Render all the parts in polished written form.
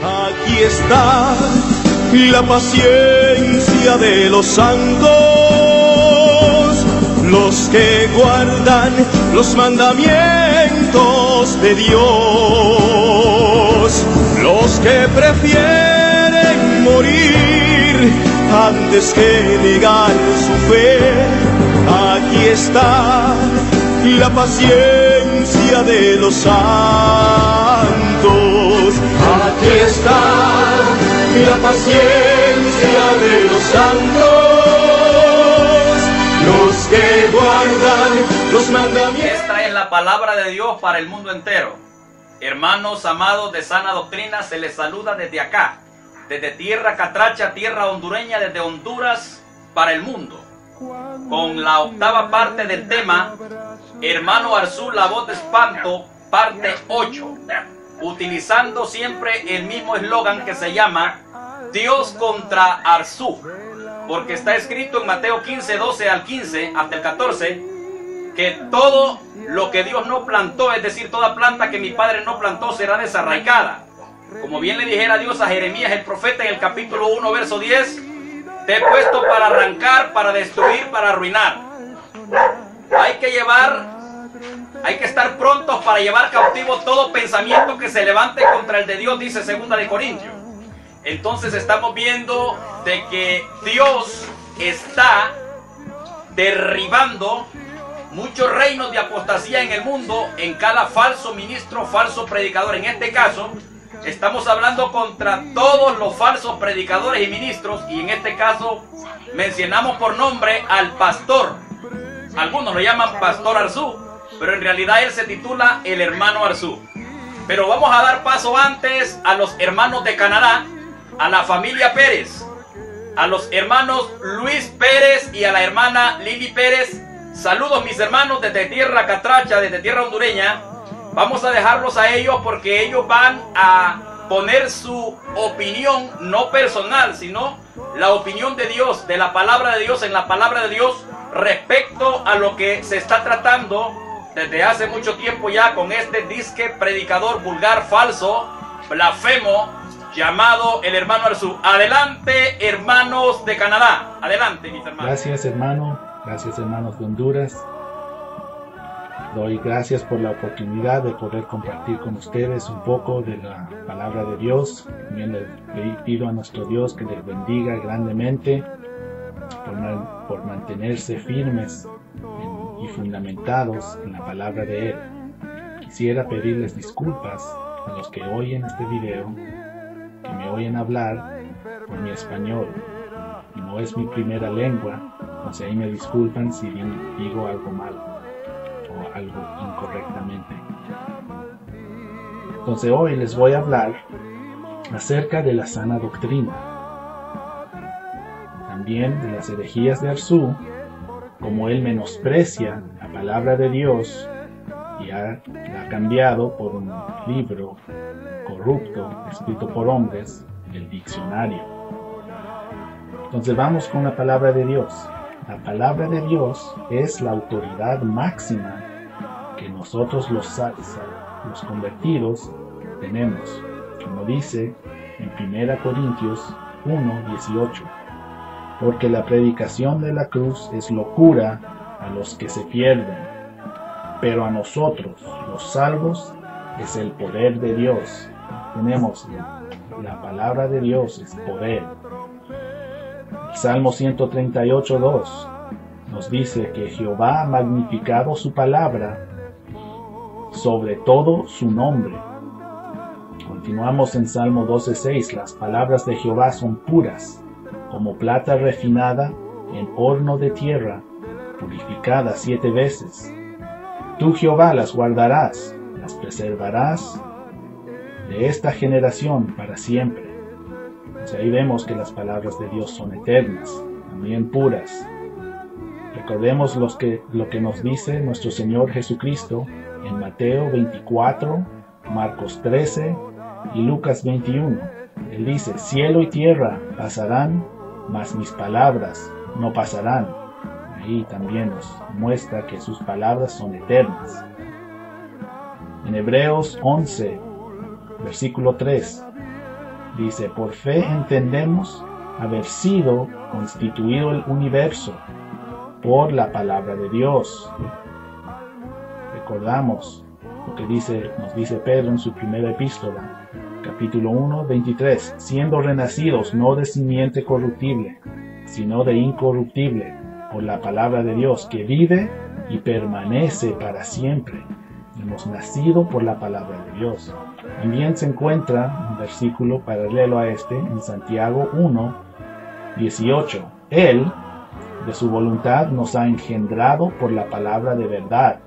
Aquí está la paciencia de los santos, los que guardan los mandamientos de Dios, los que prefieren morir antes que negar su fe. Aquí está la paciencia de los santos. Aquí está la paciencia de los santos, los que guardan los mandamientos. Esta es la palabra de Dios para el mundo entero. Hermanos amados de sana doctrina, se les saluda desde acá, desde tierra catracha, tierra hondureña, desde Honduras para el mundo, con la octava parte del tema Hermano Arzú, la voz de espanto, parte 8, utilizando siempre el mismo eslogan que se llama Dios contra Arzú, porque está escrito en Mateo 15, 12 al 15 hasta el 14 que todo lo que Dios no plantó, es decir, toda planta que mi Padre no plantó, será desarraigada. Como bien le dijera Dios a Jeremías el profeta en el capítulo 1 verso 10, te he puesto para arrancar, para destruir, para arruinar. Hay que estar prontos para llevar cautivo todo pensamiento que se levante contra el de Dios, dice 2 de Corintios. Entonces estamos viendo de que Dios está derribando muchos reinos de apostasía en el mundo, en cada falso ministro, falso predicador. En este caso, estamos hablando contra todos los falsos predicadores y ministros, y en este caso mencionamos por nombre al pastor. Algunos lo llaman Pastor Arzú, pero en realidad él se titula el hermano Arzú. Pero vamos a dar paso antes a los hermanos de Canadá, a la familia Pérez, a los hermanos Luis Pérez y a la hermana Lili Pérez. Saludos mis hermanos desde tierra catracha, desde tierra hondureña. Vamos a dejarlos a ellos porque ellos van a poner su opinión, no personal, sino la opinión de Dios, de la palabra de Dios, en la palabra de Dios, respecto a lo que se está tratando desde hace mucho tiempo ya con este disque predicador vulgar, falso, blasfemo, llamado el hermano Arzú. Adelante, hermanos de Canadá. Adelante, mis hermanos. Gracias, hermano. Gracias, hermanos de Honduras. Doy gracias por la oportunidad de poder compartir con ustedes un poco de la palabra de Dios. También le pido a nuestro Dios que les bendiga grandemente por mantenerse firmes y fundamentados en la palabra de Él. Quisiera pedirles disculpas a los que oyen este video, que me oyen hablar por mi español. No es mi primera lengua, entonces ahí me disculpan si digo algo mal o algo incorrectamente. Entonces hoy les voy a hablar acerca de la sana doctrina, también de las herejías de Arzú, como él menosprecia la palabra de Dios y la ha cambiado por un libro corrupto escrito por hombres, el diccionario. Entonces vamos con la palabra de Dios. La palabra de Dios es la autoridad máxima que nosotros los convertidos tenemos, como dice en 1 Corintios 1:18. Porque la predicación de la cruz es locura a los que se pierden, pero a nosotros, los salvos, es el poder de Dios. Tenemos la palabra de Dios, es poder. El Salmo 138:2 nos dice que Jehová ha magnificado su palabra, sobre todo su nombre. Continuamos en Salmo 12:6, las palabras de Jehová son puras, como plata refinada en horno de tierra, purificada 7 veces. Tú, Jehová, las guardarás, las preservarás de esta generación para siempre. Pues ahí vemos que las palabras de Dios son eternas, también puras. Recordemos lo que nos dice nuestro Señor Jesucristo en Mateo 24, Marcos 13 y Lucas 21. Él dice, cielo y tierra pasarán, mas mis palabras no pasarán. Ahí también nos muestra que sus palabras son eternas. En Hebreos 11, versículo 3, Dice, por fe entendemos haber sido constituido el universo por la palabra de Dios. Recordamos lo que nos dice Pedro en su primera epístola, capítulo 1, 23, siendo renacidos no de simiente corruptible, sino de incorruptible, por la palabra de Dios, que vive y permanece para siempre. Hemos nacido por la palabra de Dios. También se encuentra un versículo paralelo a este en Santiago 1, 18. Él, de su voluntad, nos ha engendrado por la palabra de verdad.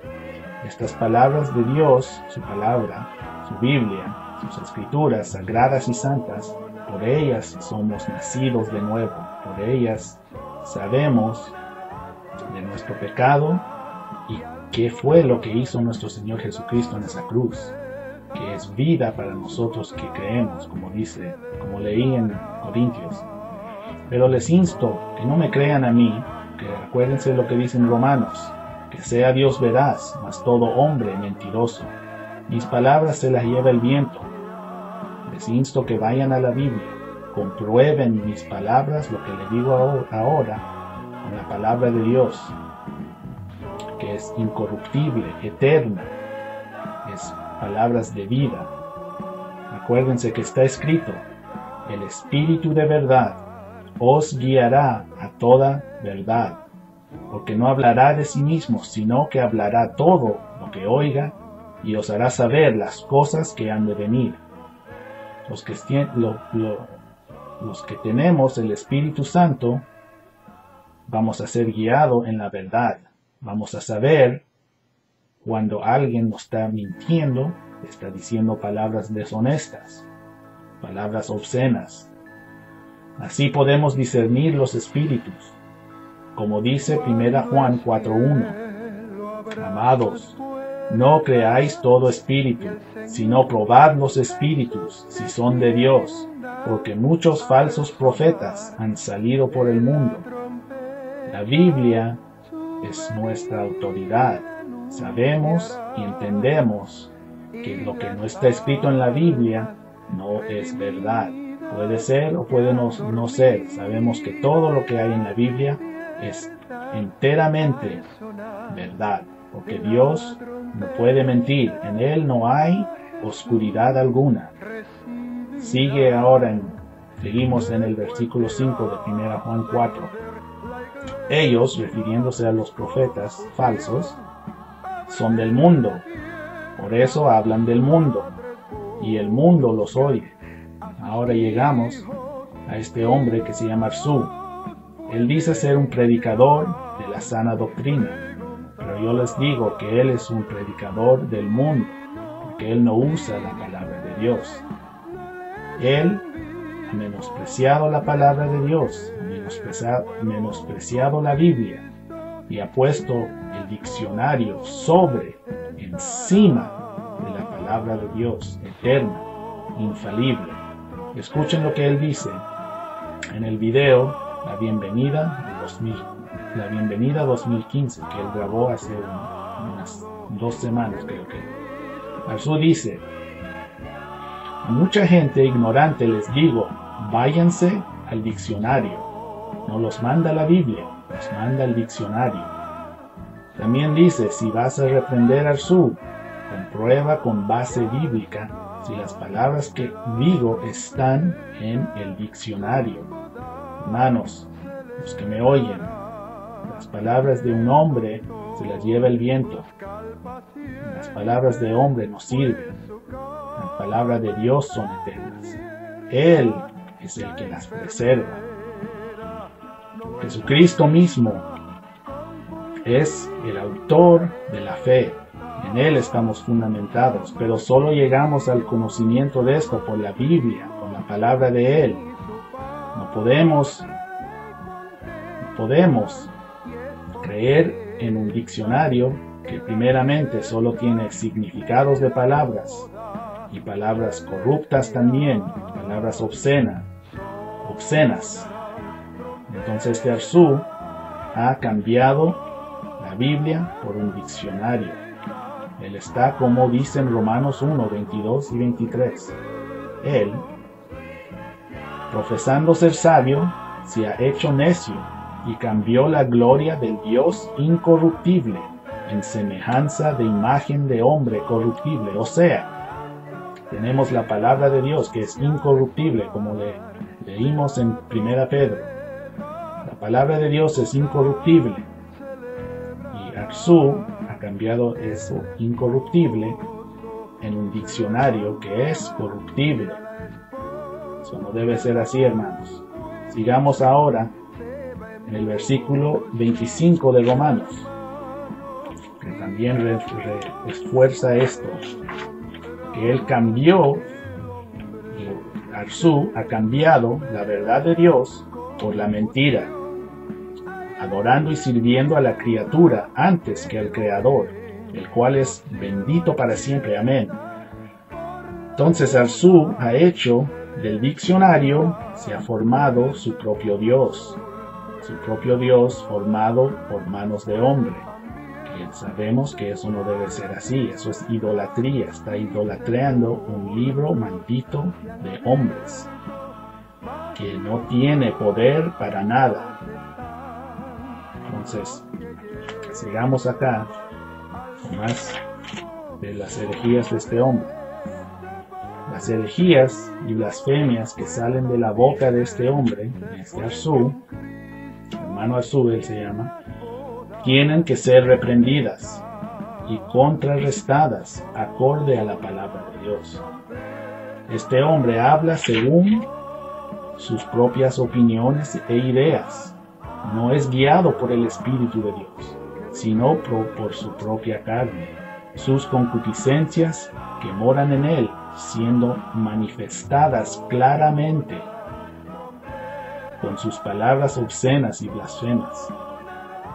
Estas palabras de Dios, su palabra, su Biblia, sus escrituras sagradas y santas, por ellas somos nacidos de nuevo. Por ellas sabemos de nuestro pecado y qué fue lo que hizo nuestro Señor Jesucristo en esa cruz, que es vida para nosotros que creemos, como leí en Corintios. Pero les insto que no me crean a mí, que acuérdense lo que dicen Romanos, que sea Dios veraz, mas todo hombre mentiroso. Mis palabras se las lleva el viento. Les insto que vayan a la Biblia, comprueben mis palabras, lo que les digo ahora, con la palabra de Dios, que es incorruptible, eterna, es palabras de vida. Acuérdense que está escrito, el Espíritu de verdad os guiará a toda verdad, porque no hablará de sí mismo, sino que hablará todo lo que oiga y os hará saber las cosas que han de venir. Los que tenemos el Espíritu Santo, vamos a ser guiados en la verdad. Vamos a saber cuando alguien nos está mintiendo, está diciendo palabras deshonestas, palabras obscenas. Así podemos discernir los espíritus, como dice 1 Juan 4:1. Amados, no creáis todo espíritu, sino probad los espíritus, si son de Dios, porque muchos falsos profetas han salido por el mundo. La Biblia es nuestra autoridad. Sabemos y entendemos que lo que no está escrito en la Biblia no es verdad. Puede ser o puede no ser. Sabemos que todo lo que hay en la Biblia es enteramente verdad, porque Dios no puede mentir. En Él no hay oscuridad alguna. Seguimos en el versículo 5 de 1 Juan 4. Ellos, refiriéndose a los profetas falsos, son del mundo, por eso hablan del mundo, y el mundo los oye. Ahora llegamos a este hombre que se llama Arzú. Él dice ser un predicador de la sana doctrina, pero yo les digo que él es un predicador del mundo, porque él no usa la palabra de Dios. Él ha menospreciado la palabra de Dios, ha menospreciado la Biblia y ha puesto el diccionario encima de la palabra de Dios, eterna, infalible. Escuchen lo que él dice en el video La Bienvenida 2015, que él grabó hace unas 2 semanas, creo que. Arzú dice: a mucha gente ignorante les digo, váyanse al diccionario. No los manda la Biblia, los manda el diccionario. También dice, si vas a reprender a Arzú, comprueba con base bíblica si las palabras que digo están en el diccionario. Hermanos, los que me oyen, las palabras de un hombre se las lleva el viento. Las palabras de hombre no sirven. Las palabras de Dios son eternas. Él es el que las preserva. Jesucristo mismo es el autor de la fe. En Él estamos fundamentados, pero solo llegamos al conocimiento de esto por la Biblia, por la palabra de Él. No podemos creer en un diccionario que primeramente solo tiene significados de palabras y palabras corruptas también, palabras obscenas. Entonces este Arzú ha cambiado la Biblia por un diccionario. Él está como dice en Romanos 1, 22 y 23. Él profesando ser sabio, se ha hecho necio y cambió la gloria del Dios incorruptible en semejanza de imagen de hombre corruptible. O sea, tenemos la palabra de Dios que es incorruptible, como leímos en 1 Pedro. La palabra de Dios es incorruptible. Y Arzú ha cambiado eso incorruptible en un diccionario que es corruptible. Eso no debe ser así, hermanos. Sigamos ahora en el versículo 25 de Romanos, que también refuerza esto, que él cambió, Arzú ha cambiado la verdad de Dios por la mentira, adorando y sirviendo a la criatura antes que al Creador, el cual es bendito para siempre. Amén. Entonces Arzú ha hecho del diccionario, se ha formado su propio Dios formado por manos de hombre. Y sabemos que eso no debe ser así, eso es idolatría, está idolatrando un libro maldito de hombres, que no tiene poder para nada. Entonces, sigamos acá con más de las herejías de este hombre. Las herejías y blasfemias que salen de la boca de este hombre, este Arzú, hermano Arzú él se llama, tienen que ser reprendidas y contrarrestadas acorde a la palabra de Dios. Este hombre habla según sus propias opiniones e ideas. No es guiado por el Espíritu de Dios, sino por su propia carne, sus concupiscencias que moran en él, siendo manifestadas claramente con sus palabras obscenas y blasfemas.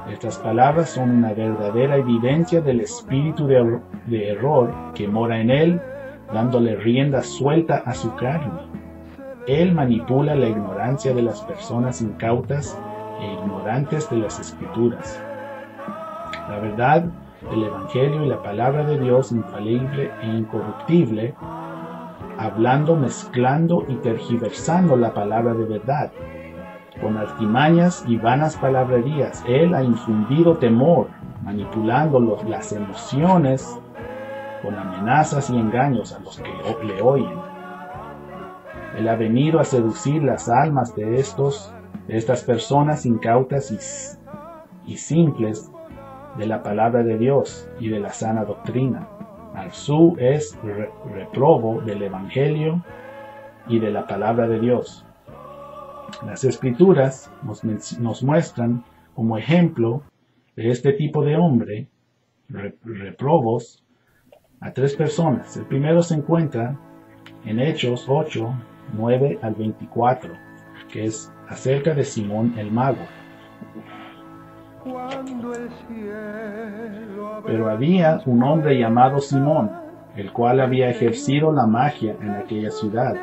Estas palabras son una verdadera evidencia del espíritu de error que mora en él, dándole rienda suelta a su carne. Él manipula la ignorancia de las personas incautas e ignorantes de las Escrituras. La verdad del Evangelio y la palabra de Dios infalible e incorruptible, hablando, mezclando y tergiversando la palabra de verdad. Con artimañas y vanas palabrerías, él ha infundido temor, manipulando las emociones con amenazas y engaños a los que le oyen. Él ha venido a seducir las almas de estas personas incautas y simples de la palabra de Dios y de la sana doctrina. Arzú es reprobo del Evangelio y de la palabra de Dios. Las Escrituras nos muestran como ejemplo de este tipo de hombre, reprobos, a 3 personas. El primero se encuentra en Hechos 8, 9 al 24, que es acerca de Simón el mago. Pero había un hombre llamado Simón, el cual había ejercido la magia en aquella ciudad,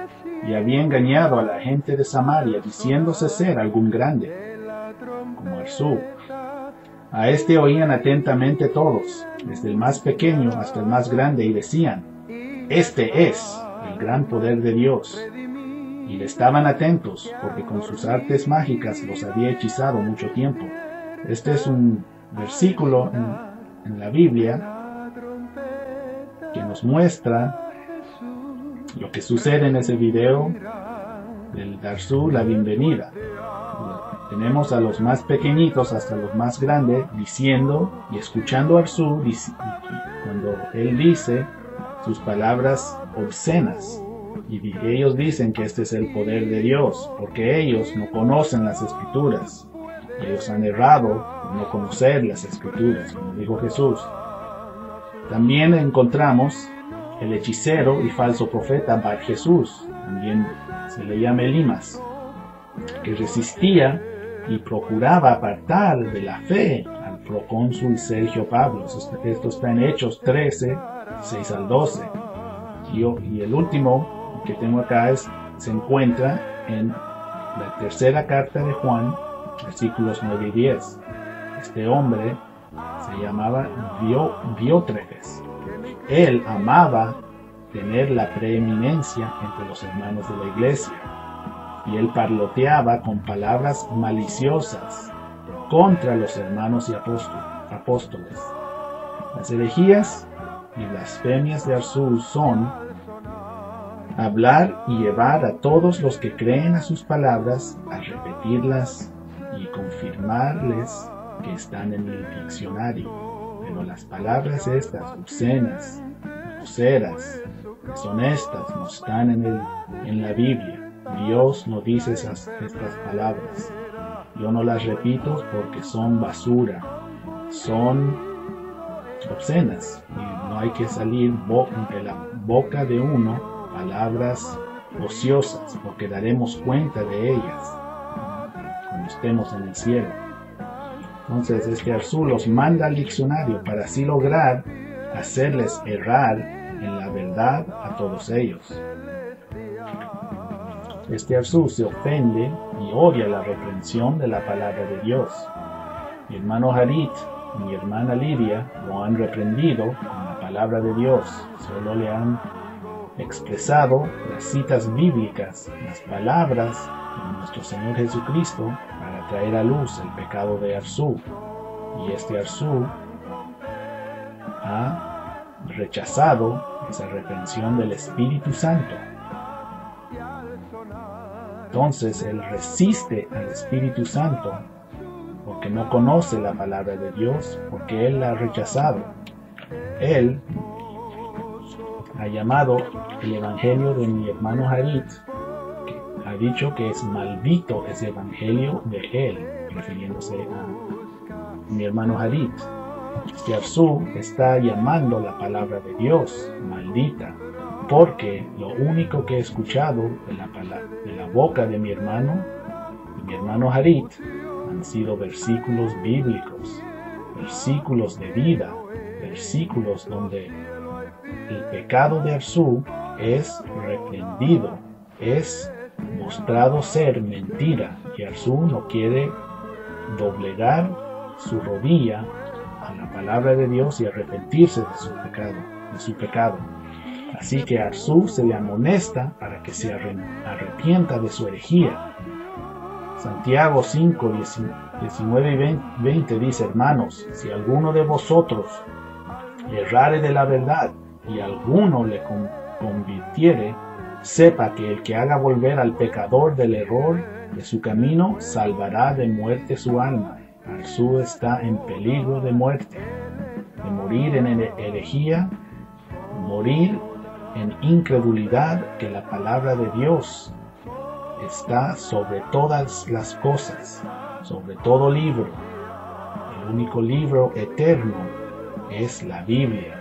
y había engañado a la gente de Samaria, diciéndose ser algún grande, como Arzú. A este oían atentamente todos, desde el más pequeño hasta el más grande, y decían: este es el gran poder de Dios. Y le estaban atentos, porque con sus artes mágicas los había hechizado mucho tiempo. Este es un versículo en la Biblia que nos muestra lo que sucede en ese video del Arzú, la bienvenida. Tenemos a los más pequeñitos hasta los más grandes diciendo y escuchando a Arzú cuando él dice sus palabras obscenas. Y ellos dicen que este es el poder de Dios, porque ellos no conocen las Escrituras. Ellos han errado por no conocer las Escrituras, como dijo Jesús. También encontramos el hechicero y falso profeta Bar Jesús, también se le llama Elimas, que resistía y procuraba apartar de la fe al procónsul Sergio Pablo. Esto está en Hechos 13, 6 al 12. Y el último que tengo acá se encuentra en la tercera carta de Juan, versículos 9 y 10. Este hombre se llamaba Diótrefes. Él amaba tener la preeminencia entre los hermanos de la iglesia. y él parloteaba con palabras maliciosas contra los hermanos y apóstoles. Las herejías y blasfemias de Arzú son hablar y llevar a todos los que creen a sus palabras a repetirlas y confirmarles que están en el diccionario. Pero las palabras estas, obscenas, groseras, deshonestas, no están en la Biblia. Dios no dice estas palabras. Yo no las repito porque son basura, son obscenas, y no hay que salir de la boca de uno palabras ociosas, porque daremos cuenta de ellas cuando estemos en el cielo. Entonces Arzú los manda al diccionario para así lograr hacerles errar en la verdad a todos ellos. Arzú se ofende y odia la reprensión de la palabra de Dios. Mi hermano Harit y mi hermana Lidia lo han reprendido con la palabra de Dios. Solo le han expresado las citas bíblicas, las palabras de nuestro Señor Jesucristo para traer a luz el pecado de Arzú. Y Arzú ha rechazado esa reprensión del Espíritu Santo. Entonces él resiste al Espíritu Santo porque no conoce la palabra de Dios, porque él la ha rechazado. Él ha llamado el evangelio de mi hermano Harit, ha dicho que es maldito ese evangelio de él, refiriéndose a mi hermano Harit. Arzú está llamando la palabra de Dios maldita, porque lo único que he escuchado de la boca de mi hermano Harit han sido versículos bíblicos, versículos de vida, versículos donde el pecado de Arzú es reprendido, es mostrado ser mentira, y Arzú no quiere doblegar su rodilla a la palabra de Dios y arrepentirse de su pecado. Así que a Arzú se le amonesta para que se arrepienta de su herejía. Santiago 5, 19 y 20 dice: hermanos, si alguno de vosotros errare de la verdad y alguno le convirtiere, sepa que el que haga volver al pecador del error de su camino salvará de muerte su alma. Arzú está en peligro de muerte, de morir en herejía, morir en incredulidad, que la palabra de Dios está sobre todas las cosas, sobre todo libro. El único libro eterno es la Biblia.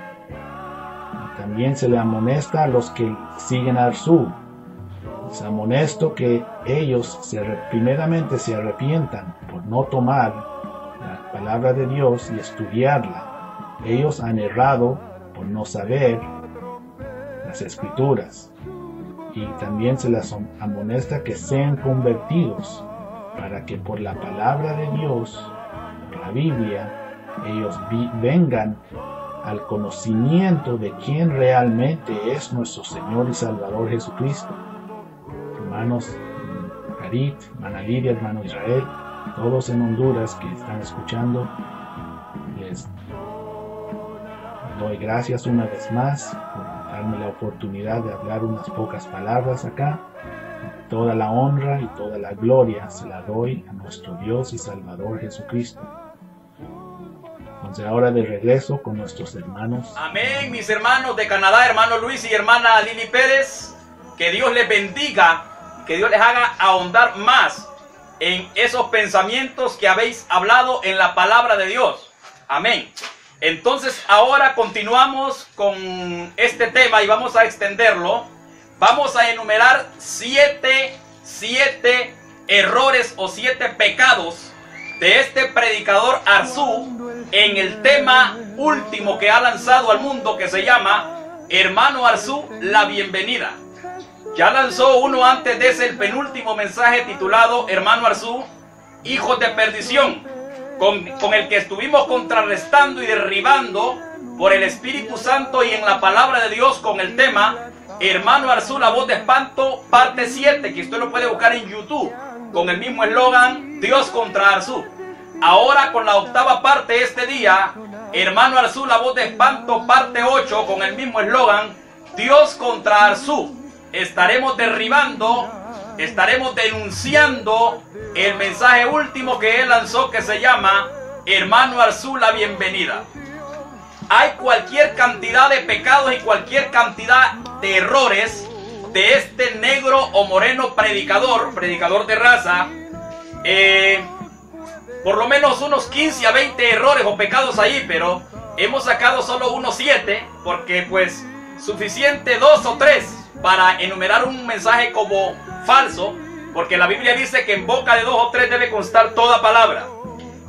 Y también se le amonesta a los que siguen a Arzú. Les amonesto que ellos primeramente se arrepientan por no tomar la palabra de Dios y estudiarla. Ellos han errado por no saber las Escrituras. Y también se les amonesta que sean convertidos, para que por la palabra de Dios, por la Biblia, ellos vengan al conocimiento de quién realmente es nuestro Señor y Salvador Jesucristo. Hermanos Harit, hermana Lidia, hermano Israel, todos en Honduras que están escuchando, les doy gracias una vez más por darme la oportunidad de hablar unas pocas palabras acá. Toda la honra y toda la gloria se la doy a nuestro Dios y Salvador Jesucristo. Entonces ahora de regreso con nuestros hermanos. Amén, mis hermanos de Canadá, hermano Luis y hermana Lili Pérez. Que Dios les bendiga, que Dios les haga ahondar más en esos pensamientos que habéis hablado en la palabra de Dios. Amén. Entonces ahora continuamos con este tema y vamos a extenderlo. Vamos a enumerar siete errores o 7 pecados de este predicador Arzú en el tema último que ha lanzado al mundo, que se llama Hermano Arzú, la bienvenida. Ya lanzó uno antes de ese, el penúltimo mensaje titulado Hermano Arzú, hijos de perdición, con el que estuvimos contrarrestando y derribando por el Espíritu Santo y en la palabra de Dios con el tema Hermano Arzú, la voz de espanto, parte 7, que usted lo puede buscar en YouTube, con el mismo eslogan, Dios contra Arzú. Ahora con la octava parte este día, Hermano Arzú, la voz de espanto, parte 8, con el mismo eslogan, Dios contra Arzú. Estaremos derribando, estaremos denunciando el mensaje último que él lanzó, que se llama Hermano Arzú, la bienvenida. Hay cualquier cantidad de pecados y cualquier cantidad de errores de este negro o moreno predicador de raza. Por lo menos unos 15 a 20 errores o pecados ahí, pero hemos sacado solo unos 7, porque pues suficiente 2 o 3 para enumerar un mensaje como falso, porque la Biblia dice que en boca de 2 o 3 debe constar toda palabra.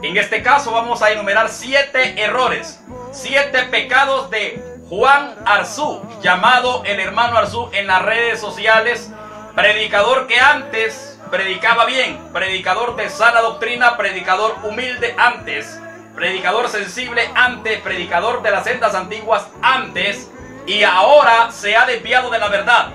En este caso vamos a enumerar 7 errores, 7 pecados de Juan Arzú, llamado el Hermano Arzú en las redes sociales, predicador que antes predicaba bien, predicador de sana doctrina, predicador humilde antes, predicador sensible antes, predicador de las sendas antiguas antes, y ahora se ha desviado de la verdad.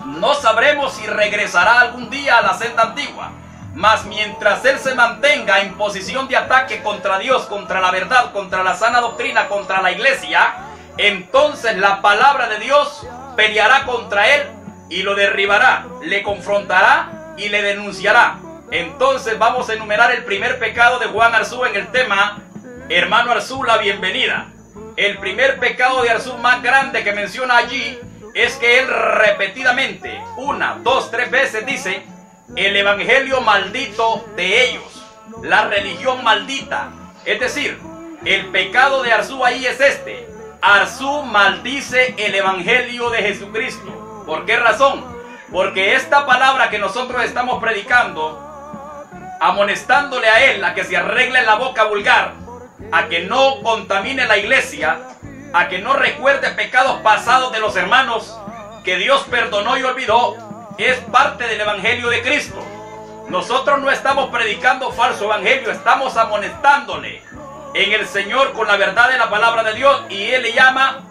No sabremos si regresará algún día a la senda antigua, mas mientras él se mantenga en posición de ataque contra Dios, contra la verdad, contra la sana doctrina, contra la iglesia, entonces la palabra de Dios peleará contra él y lo derribará, le confrontará y le denunciará. Entonces vamos a enumerar el primer pecado de Juan Arzú en el tema Hermano Arzú, la bienvenida. El primer pecado de Arzú más grande que menciona allí es que él repetidamente, 1, 2, 3 veces dice el evangelio maldito de ellos, la religión maldita. Es decir, el pecado de Arzú ahí es este: Arzú maldice el evangelio de Jesucristo. ¿Por qué razón? Porque esta palabra que nosotros estamos predicando, amonestándole a él a que se arregle la boca vulgar, a que no contamine la iglesia, a que no recuerde pecados pasados de los hermanos que Dios perdonó y olvidó, es parte del evangelio de Cristo. Nosotros no estamos predicando falso evangelio, estamos amonestándole en el Señor con la verdad de la palabra de Dios, y él le llama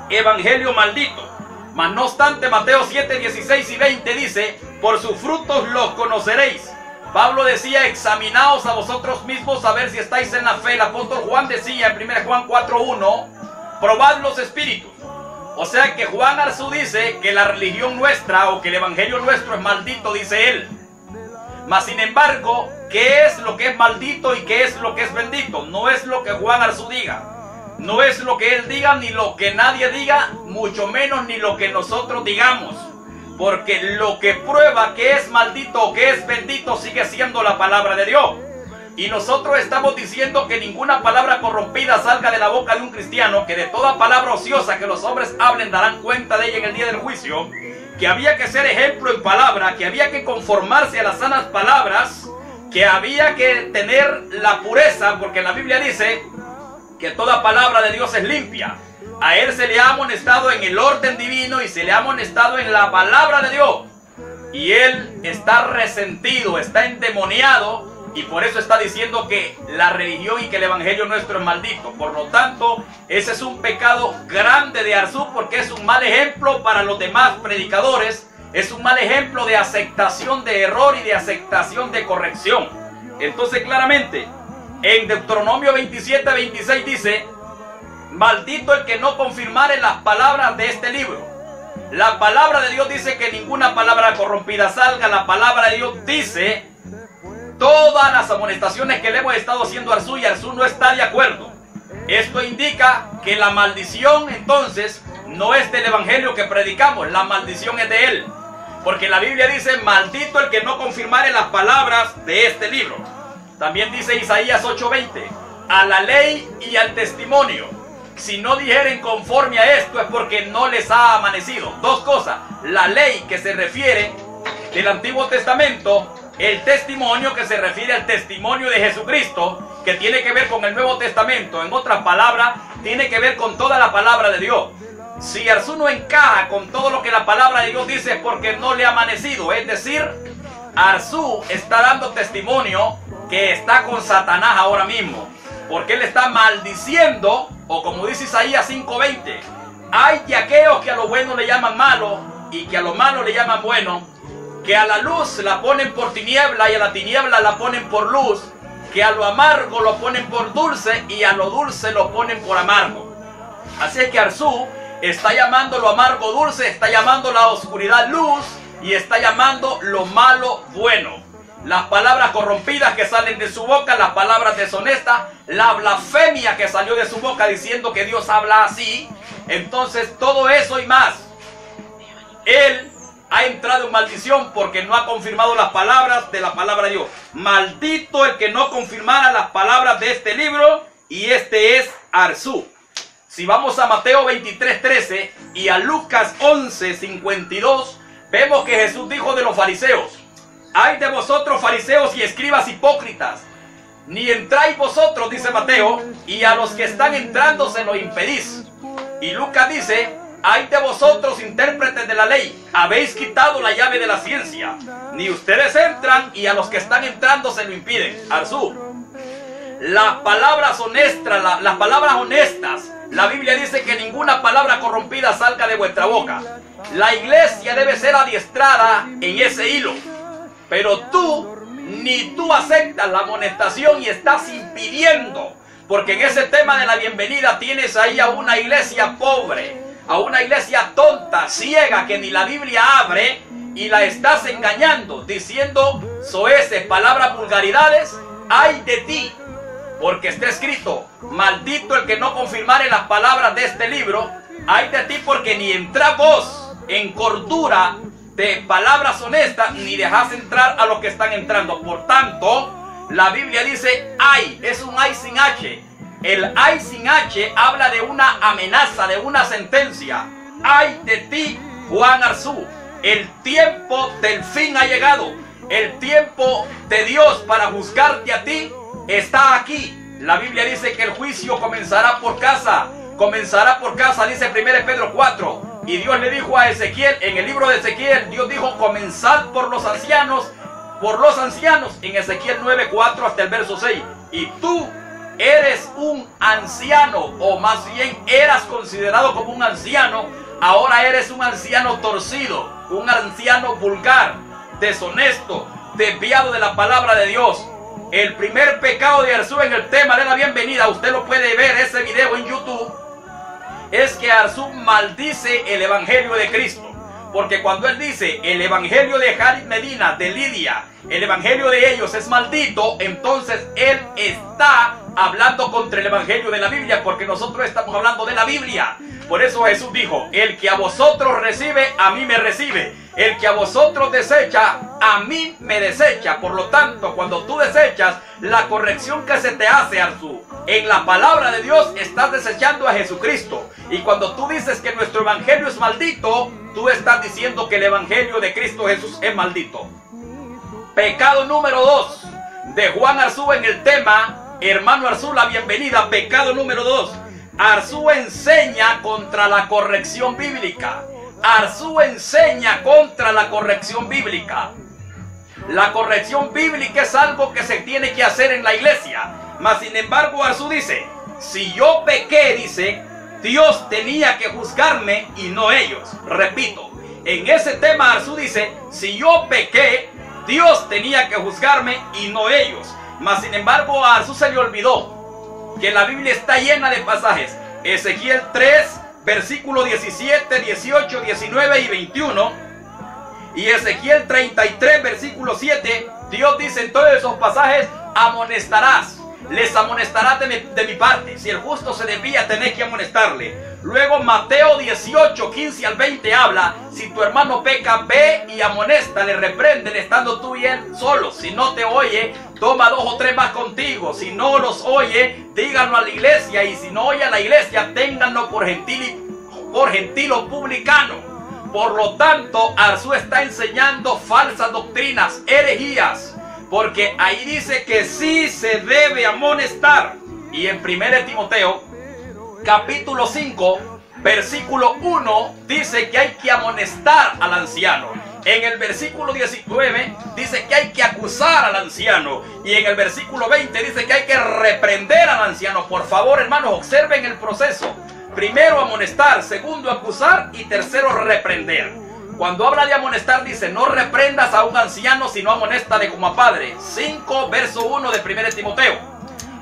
evangelio maldito. Mas no obstante, Mateo 7, 16 y 20 dice: por sus frutos los conoceréis. Pablo decía: examinaos a vosotros mismos a ver si estáis en la fe. El apóstol Juan decía en 1 Juan 4, 1: probad los espíritus. O sea que Juan Arzú dice que la religión nuestra o que el evangelio nuestro es maldito, dice él. Mas sin embargo, ¿qué es lo que es maldito y qué es lo que es bendito? No es lo que Juan Arzú diga. No es lo que él diga, ni lo que nadie diga, mucho menos ni lo que nosotros digamos. Porque lo que prueba que es maldito o que es bendito sigue siendo la palabra de Dios. Y nosotros estamos diciendo que ninguna palabra corrompida salga de la boca de un cristiano, que de toda palabra ociosa que los hombres hablen darán cuenta de ella en el día del juicio, que había que ser ejemplo en palabra, que había que conformarse a las sanas palabras, que había que tener la pureza, porque la Biblia dice que toda palabra de Dios es limpia. A él se le ha amonestado en el orden divino y se le ha amonestado en la palabra de Dios. Y él está resentido, está endemoniado, y por eso está diciendo que la religión y que el evangelio nuestro es maldito. Por lo tanto, ese es un pecado grande de Arzú, porque es un mal ejemplo para los demás predicadores. Es un mal ejemplo de aceptación de error y de aceptación de corrección. Entonces, claramente, en Deuteronomio 27, 26 dice: maldito el que no confirmare las palabras de este libro. La palabra de Dios dice que ninguna palabra corrompida salga. La palabra de Dios dice todas las amonestaciones que le hemos estado haciendo a Arzú, y Arzú no está de acuerdo. Esto indica que la maldición entonces no es del evangelio que predicamos, la maldición es de él. Porque la Biblia dice: maldito el que no confirmare las palabras de este libro. También dice Isaías 8:20: a la ley y al testimonio, si no dijeren conforme a esto, es porque no les ha amanecido. Dos cosas: la ley, que se refiere del Antiguo Testamento; el testimonio, que se refiere al testimonio de Jesucristo, que tiene que ver con el Nuevo Testamento. En otras palabras, tiene que ver con toda la palabra de Dios. Si Arzú no encaja con todo lo que la palabra de Dios dice, es porque no le ha amanecido. Es decir, Arzú está dando testimonio que está con Satanás ahora mismo, porque él está maldiciendo, o como dice Isaías 5:20, hay de aquellos que a lo bueno le llaman malo y que a lo malo le llaman bueno, que a la luz la ponen por tiniebla y a la tiniebla la ponen por luz, que a lo amargo lo ponen por dulce y a lo dulce lo ponen por amargo. Así es que Arzú está llamando lo amargo dulce, está llamando la oscuridad luz y está llamando lo malo bueno. Las palabras corrompidas que salen de su boca, las palabras deshonestas, la blasfemia que salió de su boca diciendo que Dios habla así. Entonces todo eso y más, él ha entrado en maldición porque no ha confirmado las palabras de la palabra de Dios. Maldito el que no confirmara las palabras de este libro, y este es Arzú. Si vamos a Mateo 23:13 y a Lucas 11:52, vemos que Jesús dijo de los fariseos: ay de vosotros fariseos y escribas hipócritas, ni entráis vosotros, dice Mateo, y a los que están entrando se lo impedís. Y Lucas dice: ay de vosotros intérpretes de la ley, habéis quitado la llave de la ciencia, ni ustedes entran y a los que están entrando se lo impiden. Arzú, las palabras honestas, la Biblia dice que ninguna palabra corrompida salga de vuestra boca. La iglesia debe ser adiestrada en ese hilo, pero ni tú aceptas la amonestación y estás impidiendo, porque en ese tema de la bienvenida tienes ahí a una iglesia pobre, a una iglesia tonta, ciega, que ni la Biblia abre, y la estás engañando, diciendo soeces, palabras, vulgaridades. Ay de ti, porque está escrito: maldito el que no confirmare las palabras de este libro. Ay de ti, porque ni entras vos en cordura de palabras honestas, ni dejas entrar a los que están entrando. Por tanto, la Biblia dice ay, es un ay sin H. El ay sin H habla de una amenaza, de una sentencia. Ay de ti, Juan Arzú. El tiempo del fin ha llegado. El tiempo de Dios para juzgarte a ti está aquí. La Biblia dice que el juicio comenzará por casa. Comenzará por casa, dice 1 Pedro 4. Y Dios le dijo a Ezequiel, en el libro de Ezequiel, Dios dijo: comenzad por los ancianos, en Ezequiel 9:4 hasta el verso 6. Y tú eres un anciano, o más bien eras considerado como un anciano. Ahora eres un anciano torcido, un anciano vulgar, deshonesto, desviado de la palabra de Dios. El primer pecado de Arzú en el tema de la bienvenida, usted lo puede ver ese video en YouTube, es que Arzú maldice el evangelio de Cristo. Porque cuando él dice el evangelio de Jared Medina, de Lidia, el evangelio de ellos es maldito, entonces él está hablando contra el evangelio de la Biblia, porque nosotros estamos hablando de la Biblia. Por eso Jesús dijo: el que a vosotros recibe, a mí me recibe. El que a vosotros desecha, a mí me desecha. Por lo tanto, cuando tú desechas, la corrección que se te hace, Arzú, en la palabra de Dios, estás desechando a Jesucristo. Y cuando tú dices que nuestro evangelio es maldito, tú estás diciendo que el evangelio de Cristo Jesús es maldito. Pecado número 2 de Juan Arzú en el tema, hermano Arzú, la bienvenida. Pecado número 2. Arzú enseña contra la corrección bíblica. Arzú enseña contra la corrección bíblica. La corrección bíblica es algo que se tiene que hacer en la iglesia. Mas sin embargo, Arzú dice: si yo pequé, dice, Dios tenía que juzgarme y no ellos. Repito, en ese tema Arzú dice: si yo pequé, Dios tenía que juzgarme y no ellos. Mas sin embargo, a Arzú se le olvidó que la Biblia está llena de pasajes. Ezequiel 3, versículos 17, 18, 19 y 21. Y Ezequiel 33, versículo 7. Dios dice en todos esos pasajes: amonestarás. Les amonestarás de mi parte. Si el justo se desvía, tenés que amonestarle. Luego Mateo 18, 15 al 20 habla: si tu hermano peca, ve y amonéstale, repréndele estando tú y él solos. Si no te oye, toma 2 o 3 más contigo. Si no los oye, díganlo a la iglesia. Y si no oye a la iglesia, ténganlo por gentil o publicano. Por lo tanto, Arzú está enseñando falsas doctrinas, herejías, porque ahí dice que sí se debe amonestar. Y en 1 Timoteo capítulo 5, versículo 1, dice que hay que amonestar al anciano. En el versículo 19 dice que hay que acusar al anciano. Y en el versículo 20 dice que hay que reprender al anciano. Por favor, hermanos, observen el proceso. Primero, amonestar. Segundo, acusar. Y tercero, reprender. Cuando habla de amonestar, dice: no reprendas a un anciano, sino amonéstale como a padre. 5, verso 1 de 1 Timoteo.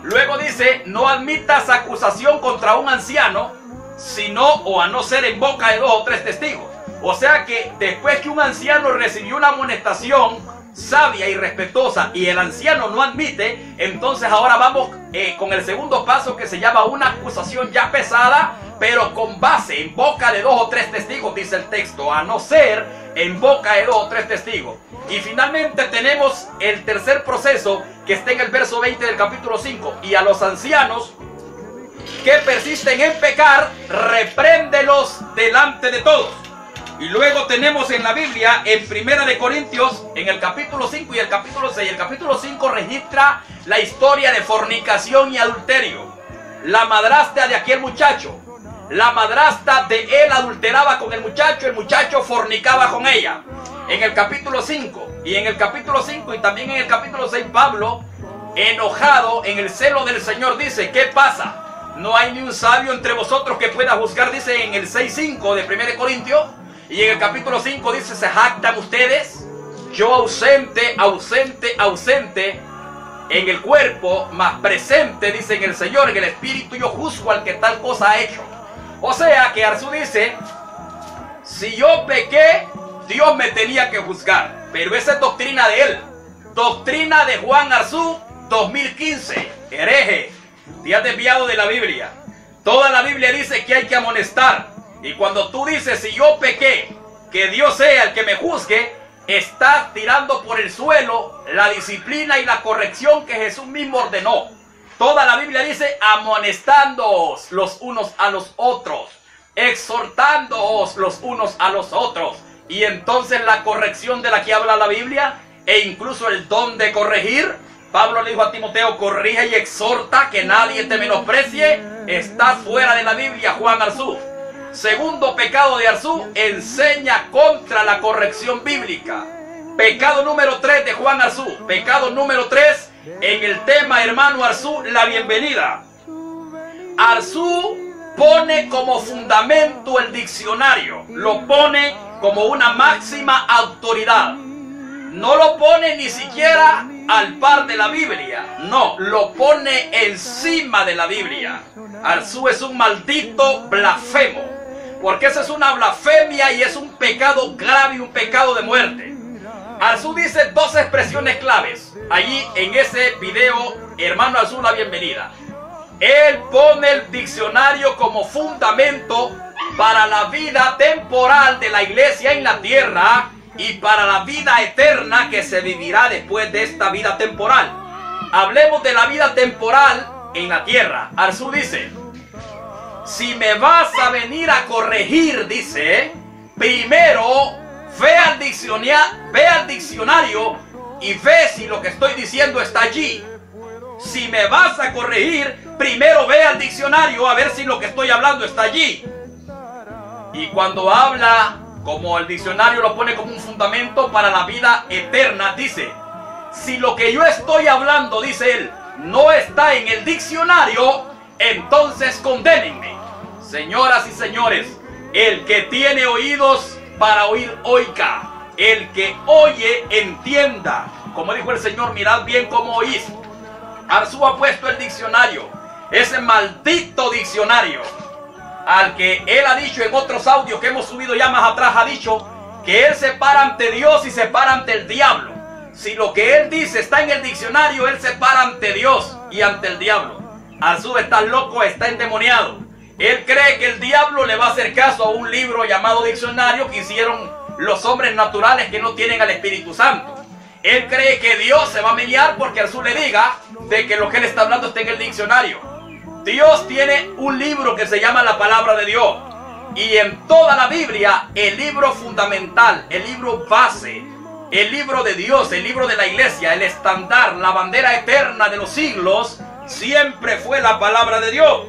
Luego dice: no admitas acusación contra un anciano, sino o a no ser en boca de 2 o 3 testigos. O sea que después que un anciano recibió una amonestación sabia y respetuosa y el anciano no admite, entonces ahora vamos con el segundo paso, que se llama una acusación ya pesada, pero con base en boca de 2 o 3 testigos, dice el texto, a no ser en boca de 2 o 3 testigos. Y finalmente tenemos el tercer proceso, que está en el verso 20 del capítulo 5. Y a los ancianos que persisten en pecar, repréndelos delante de todos. Y luego tenemos en la Biblia, en 1 Corintios, en el capítulo 5 y el capítulo 6. El capítulo 5 registra la historia de fornicación y adulterio. La madrastra de aquel muchacho, la madrastra de él adulteraba con el muchacho fornicaba con ella. En el capítulo 5 y en el capítulo 5 y también en el capítulo 6, Pablo, enojado en el celo del Señor, dice: ¿qué pasa? No hay ni un sabio entre vosotros que pueda juzgar, dice en el 6:5 de 1 Corintios. Y en el capítulo 5 dice: ¿se jactan ustedes? Yo ausente en el cuerpo, mas presente, dice, en el Señor, en el Espíritu, yo juzgo al que tal cosa ha hecho. O sea que Arzú dice: si yo pequé, Dios me tenía que juzgar. Pero esa es doctrina de él. Doctrina de Juan Arzú, 2015. Hereje, te has desviado de la Biblia. Toda la Biblia dice que hay que amonestar. Y cuando tú dices: si yo pequé, que Dios sea el que me juzgue, estás tirando por el suelo la disciplina y la corrección que Jesús mismo ordenó. Toda la Biblia dice: amonestándoos los unos a los otros, exhortándoos los unos a los otros. Y entonces la corrección de la que habla la Biblia, e incluso el don de corregir, Pablo le dijo a Timoteo: corrige y exhorta, que nadie te menosprecie, está fuera de la Biblia, Juan Arzú. Segundo pecado de Arzú: enseña contra la corrección bíblica. Pecado número 3 de Juan Arzú. Pecado número 3 en el tema, hermano Arzú, la bienvenida. Arzú pone como fundamento el diccionario, lo pone como una máxima autoridad. No lo pone ni siquiera al par de la Biblia, no, lo pone encima de la Biblia. Arzú es un maldito blasfemo, porque esa es una blasfemia y es un pecado grave y un pecado de muerte. Arzú dice 2 expresiones claves allí en ese video, hermano Arzú, la bienvenida. Él pone el diccionario como fundamento para la vida temporal de la iglesia en la tierra y para la vida eterna que se vivirá después de esta vida temporal. Hablemos de la vida temporal en la tierra. Arzú dice: si me vas a venir a corregir, dice, primero ve al diccionario y ve si lo que estoy diciendo está allí. Si me vas a corregir, primero ve al diccionario a ver si lo que estoy hablando está allí. Y cuando habla, como el diccionario lo pone como un fundamento para la vida eterna, dice: si lo que yo estoy hablando, dice él, no está en el diccionario, entonces condénenme. Señoras y señores, el que tiene oídos para oír, oiga. El que oye, entienda. Como dijo el Señor: mirad bien cómo oís. Arzú ha puesto el diccionario, ese maldito diccionario, al que él ha dicho en otros audios que hemos subido ya más atrás, ha dicho que él se para ante Dios y se para ante el diablo. Si lo que él dice está en el diccionario, él se para ante Dios y ante el diablo. Arzú está loco, está endemoniado. Él cree que el diablo le va a hacer caso a un libro llamado diccionario que hicieron los hombres naturales que no tienen al Espíritu Santo. Él cree que Dios se va a menear porque Arzú le diga de que lo que él está hablando está en el diccionario. Dios tiene un libro que se llama la Palabra de Dios. Y en toda la Biblia, el libro fundamental, el libro base, el libro de Dios, el libro de la iglesia, el estándar, la bandera eterna de los siglos, siempre fue la Palabra de Dios.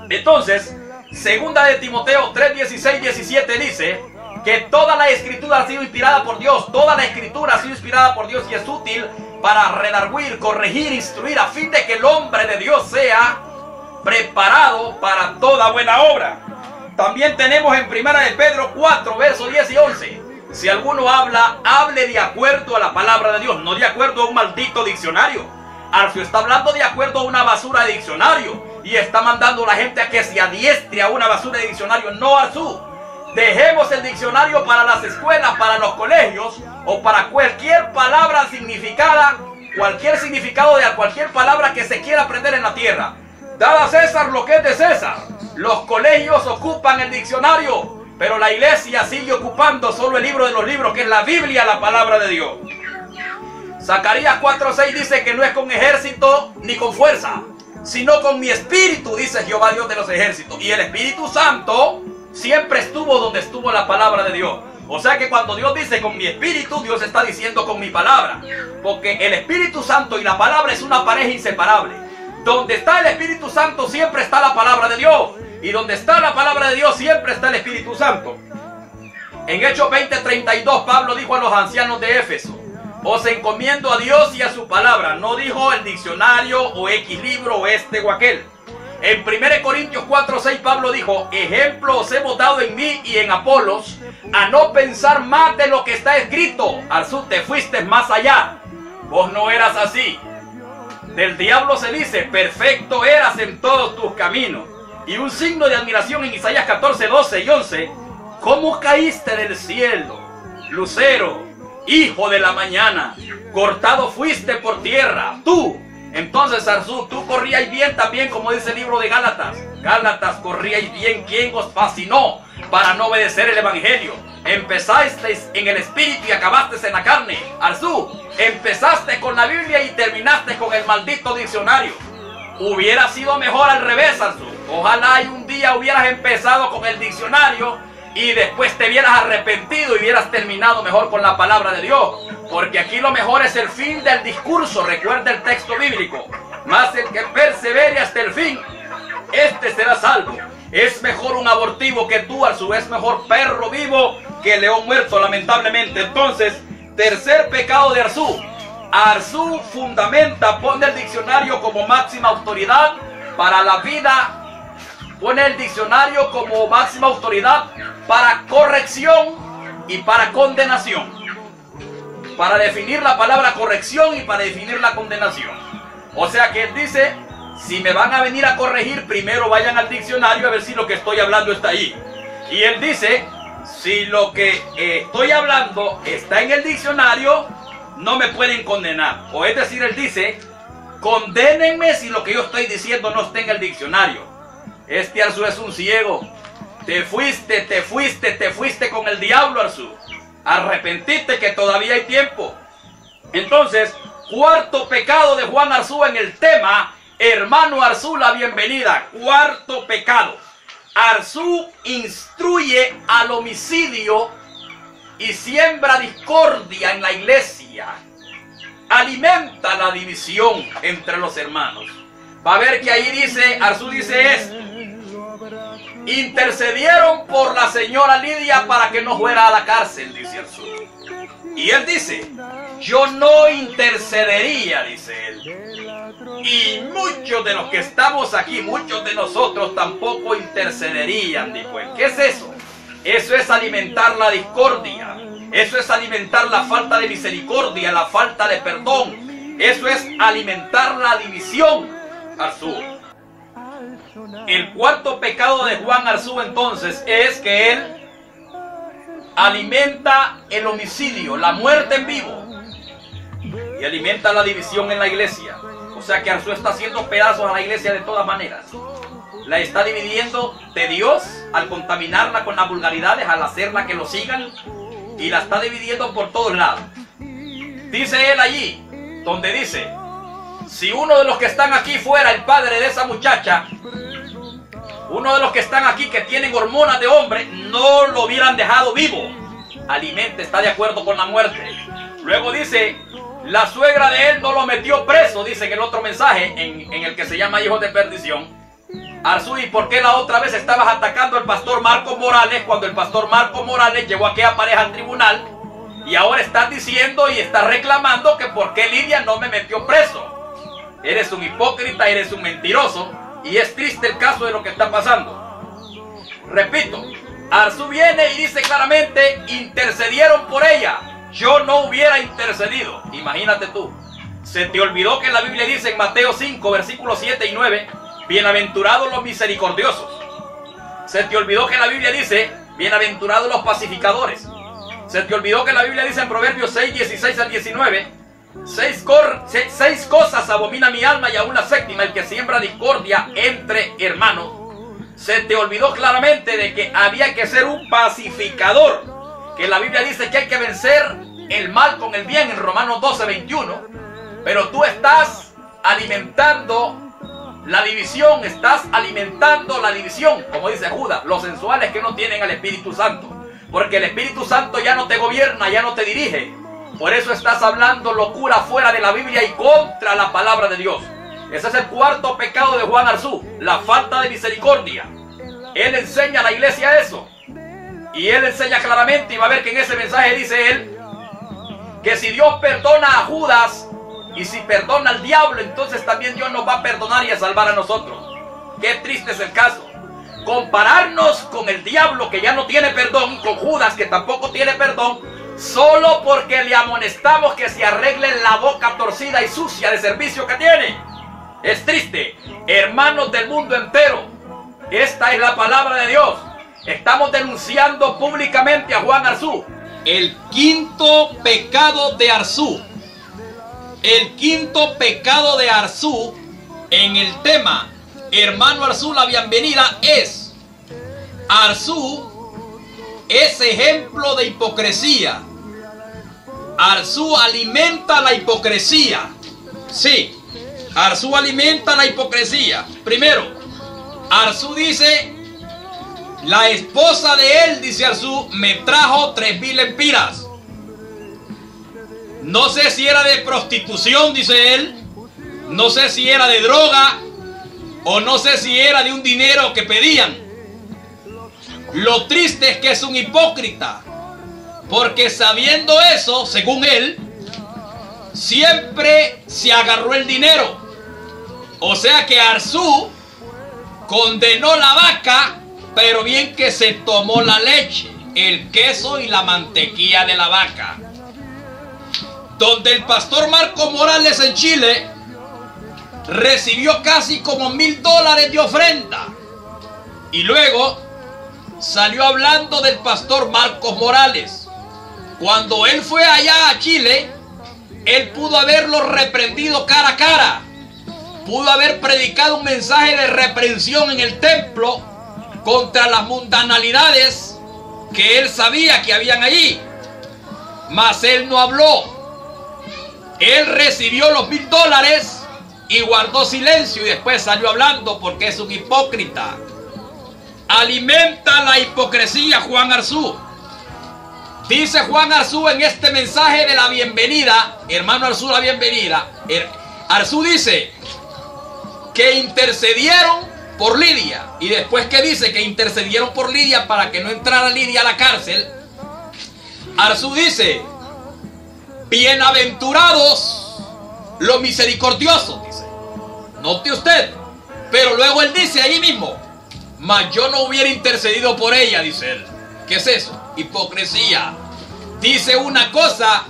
Entonces, segunda de Timoteo 3, 16, 17 dice que toda la escritura ha sido inspirada por Dios. Toda la escritura ha sido inspirada por Dios y es útil para redarguir, corregir, instruir, a fin de que el hombre de Dios sea preparado para toda buena obra. También tenemos en 1 de Pedro 4, versos 10 y 11. Si alguno habla, hable de acuerdo a la palabra de Dios, no de acuerdo a un maldito diccionario. Arzu está hablando de acuerdo a una basura de diccionario y está mandando a la gente a que se adiestre a una basura de diccionario. No, Arzu. Dejemos el diccionario para las escuelas, para los colegios o para cualquier palabra significada, cualquier significado de cualquier palabra que se quiera aprender en la tierra. Dad a César lo que es de César. Los colegios ocupan el diccionario, pero la iglesia sigue ocupando solo el libro de los libros, que es la Biblia, la palabra de Dios. Zacarías 4:6 dice que no es con ejército ni con fuerza, sino con mi espíritu, dice Jehová Dios de los ejércitos. Y el Espíritu Santo siempre estuvo donde estuvo la palabra de Dios. O sea que cuando Dios dice con mi espíritu, Dios está diciendo con mi palabra. Porque el Espíritu Santo y la palabra es una pareja inseparable. Donde está el Espíritu Santo siempre está la palabra de Dios. Y donde está la palabra de Dios siempre está el Espíritu Santo. En Hechos 20:32 Pablo dijo a los ancianos de Éfeso: os encomiendo a Dios y a su palabra. No dijo el diccionario o X libro o este o aquel. En 1 Corintios 4:6 Pablo dijo: ejemplo os hemos dado en mí y en Apolos a no pensar más de lo que está escrito. Arzu, te fuiste más allá. Vos no eras así. Del diablo se dice: perfecto eras en todos tus caminos. Y un signo de admiración en Isaías 14:12 y 11: ¿cómo caíste del cielo, lucero, hijo de la mañana? Cortado fuiste por tierra, tú. Entonces, Arzu, tú corríais bien también, como dice el libro de Gálatas. Gálatas, corríais bien. ¿Quién os fascinó para no obedecer el evangelio? Empezasteis en el espíritu y acabasteis en la carne. Arzu, empezaste con la Biblia y terminaste con el maldito diccionario. Hubiera sido mejor al revés, Arzu. Ojalá y un día hubieras empezado con el diccionario y después te hubieras arrepentido y hubieras terminado mejor con la palabra de Dios. Porque aquí lo mejor es el fin del discurso. Recuerda el texto bíblico: mas el que persevere hasta el fin, este será salvo. Es mejor un abortivo que tú, Arzu. Es mejor perro vivo que león muerto, lamentablemente. Entonces, tercer pecado de Arzu. Arzu fundamenta, pone el diccionario como máxima autoridad para la vida. Pone el diccionario como máxima autoridad para corrección y para condenación. Para definir la palabra corrección y para definir la condenación. O sea que él dice: si me van a venir a corregir, primero vayan al diccionario a ver si lo que estoy hablando está ahí. Y él dice: si lo que estoy hablando está en el diccionario, no me pueden condenar. O es decir, él dice: condénenme si lo que yo estoy diciendo no está en el diccionario. Este Arzu es un ciego. Te fuiste con el diablo, Arzu. Arrepentiste, que todavía hay tiempo. Entonces, cuarto pecado de Juan Arzu en el tema. Hermano Arzu, la bienvenida. Cuarto pecado: Arzu instruye al homicidio y siembra discordia en la iglesia. Alimenta la división entre los hermanos. Va a ver que ahí dice, Arzu dice esto: intercedieron por la señora Lidia para que no fuera a la cárcel, dice Arzu. Y él dice: yo no intercedería, dice él. Y muchos de los que estamos aquí, muchos de nosotros tampoco intercederían, dijo él. ¿Qué es eso? Eso es alimentar la discordia. Eso es alimentar la falta de misericordia, la falta de perdón. Eso es alimentar la división, Arzu. El cuarto pecado de Juan Arzu entonces es que él alimenta el homicidio, la muerte en vivo, y alimenta la división en la iglesia. O sea que Arzu está haciendo pedazos a la iglesia de todas maneras. La está dividiendo de Dios al contaminarla con las vulgaridades, al hacerla que lo sigan, y la está dividiendo por todos lados. Dice él allí, donde dice: si uno de los que están aquí fuera el padre de esa muchacha, uno de los que están aquí que tienen hormonas de hombre, no lo hubieran dejado vivo. Alimente, está de acuerdo con la muerte. Luego dice: la suegra de él no lo metió preso, dice en el otro mensaje, en el que se llama Hijos de Perdición. Arzu, ¿y por qué la otra vez estabas atacando al pastor Marco Morales cuando el pastor Marco Morales llevó a aquella pareja al tribunal? Y ahora estás diciendo y estás reclamando que por qué Lidia no me metió preso. Eres un hipócrita, eres un mentiroso. Y es triste el caso de lo que está pasando. Repito, Arzú viene y dice claramente, intercedieron por ella. Yo no hubiera intercedido. Imagínate tú. Se te olvidó que la Biblia dice en Mateo 5, versículos 7 y 9, bienaventurados los misericordiosos. Se te olvidó que la Biblia dice, bienaventurados los pacificadores. Se te olvidó que la Biblia dice en Proverbios 6, 16 al 19, seis cosas abomina mi alma y aún la séptima, el que siembra discordia entre hermanos. Se te olvidó claramente de que había que ser un pacificador, que la Biblia dice que hay que vencer el mal con el bien en Romanos 12, 21, pero tú estás alimentando la división, como dice Judas, los sensuales que no tienen al Espíritu Santo, porque el Espíritu Santo ya no te gobierna, ya no te dirige. Por eso estás hablando locura fuera de la Biblia y contra la palabra de Dios. Ese es el cuarto pecado de Juan Arzú, la falta de misericordia. Él enseña a la iglesia eso. Y él enseña claramente, y va a ver que en ese mensaje dice él, que si Dios perdona a Judas, y si perdona al diablo, entonces también Dios nos va a perdonar y a salvar a nosotros. Qué triste es el caso. Compararnos con el diablo que ya no tiene perdón, con Judas que tampoco tiene perdón, solo porque le amonestamos que se arregle la boca torcida y sucia de servicio que tiene. Es triste. Hermanos del mundo entero, esta es la palabra de Dios. Estamos denunciando públicamente a Juan Arzú. El quinto pecado de Arzú. El quinto pecado de Arzú en el tema Hermano Arzú, la bienvenida es: Arzú es ejemplo de hipocresía. Arzú alimenta la hipocresía. Sí, Arzú alimenta la hipocresía. Primero, Arzú dice, la esposa de él, dice Arzú, me trajo 3,000 empiras. No sé si era de prostitución, dice él. No sé si era de droga. O no sé si era de un dinero que pedían. Lo triste es que es un hipócrita. Porque sabiendo eso, según él, siempre se agarró el dinero. O sea que Arzú condenó la vaca, pero bien que se tomó la leche, el queso y la mantequilla de la vaca. Donde el pastor Marcos Morales en Chile recibió casi como $1,000 de ofrenda. Y luego salió hablando del pastor Marcos Morales. Cuando él fue allá a Chile, él pudo haberlo reprendido cara a cara. Pudo haber predicado un mensaje de reprensión en el templo contra las mundanalidades que él sabía que habían allí. Mas él no habló. Él recibió los $1,000 y guardó silencio y después salió hablando porque es un hipócrita. Alimenta la hipocresía Juan Arzú. Dice Juan Arzú en este mensaje de la bienvenida, hermano Arzú, la bienvenida. Arzú dice que intercedieron por Lidia. Y después que dice que intercedieron por Lidia para que no entrara Lidia a la cárcel, Arzú dice, bienaventurados los misericordiosos, dice. Note usted. Pero luego él dice ahí mismo, mas yo no hubiera intercedido por ella, dice él. ¿Qué es eso? Hipocresía. Dice una cosa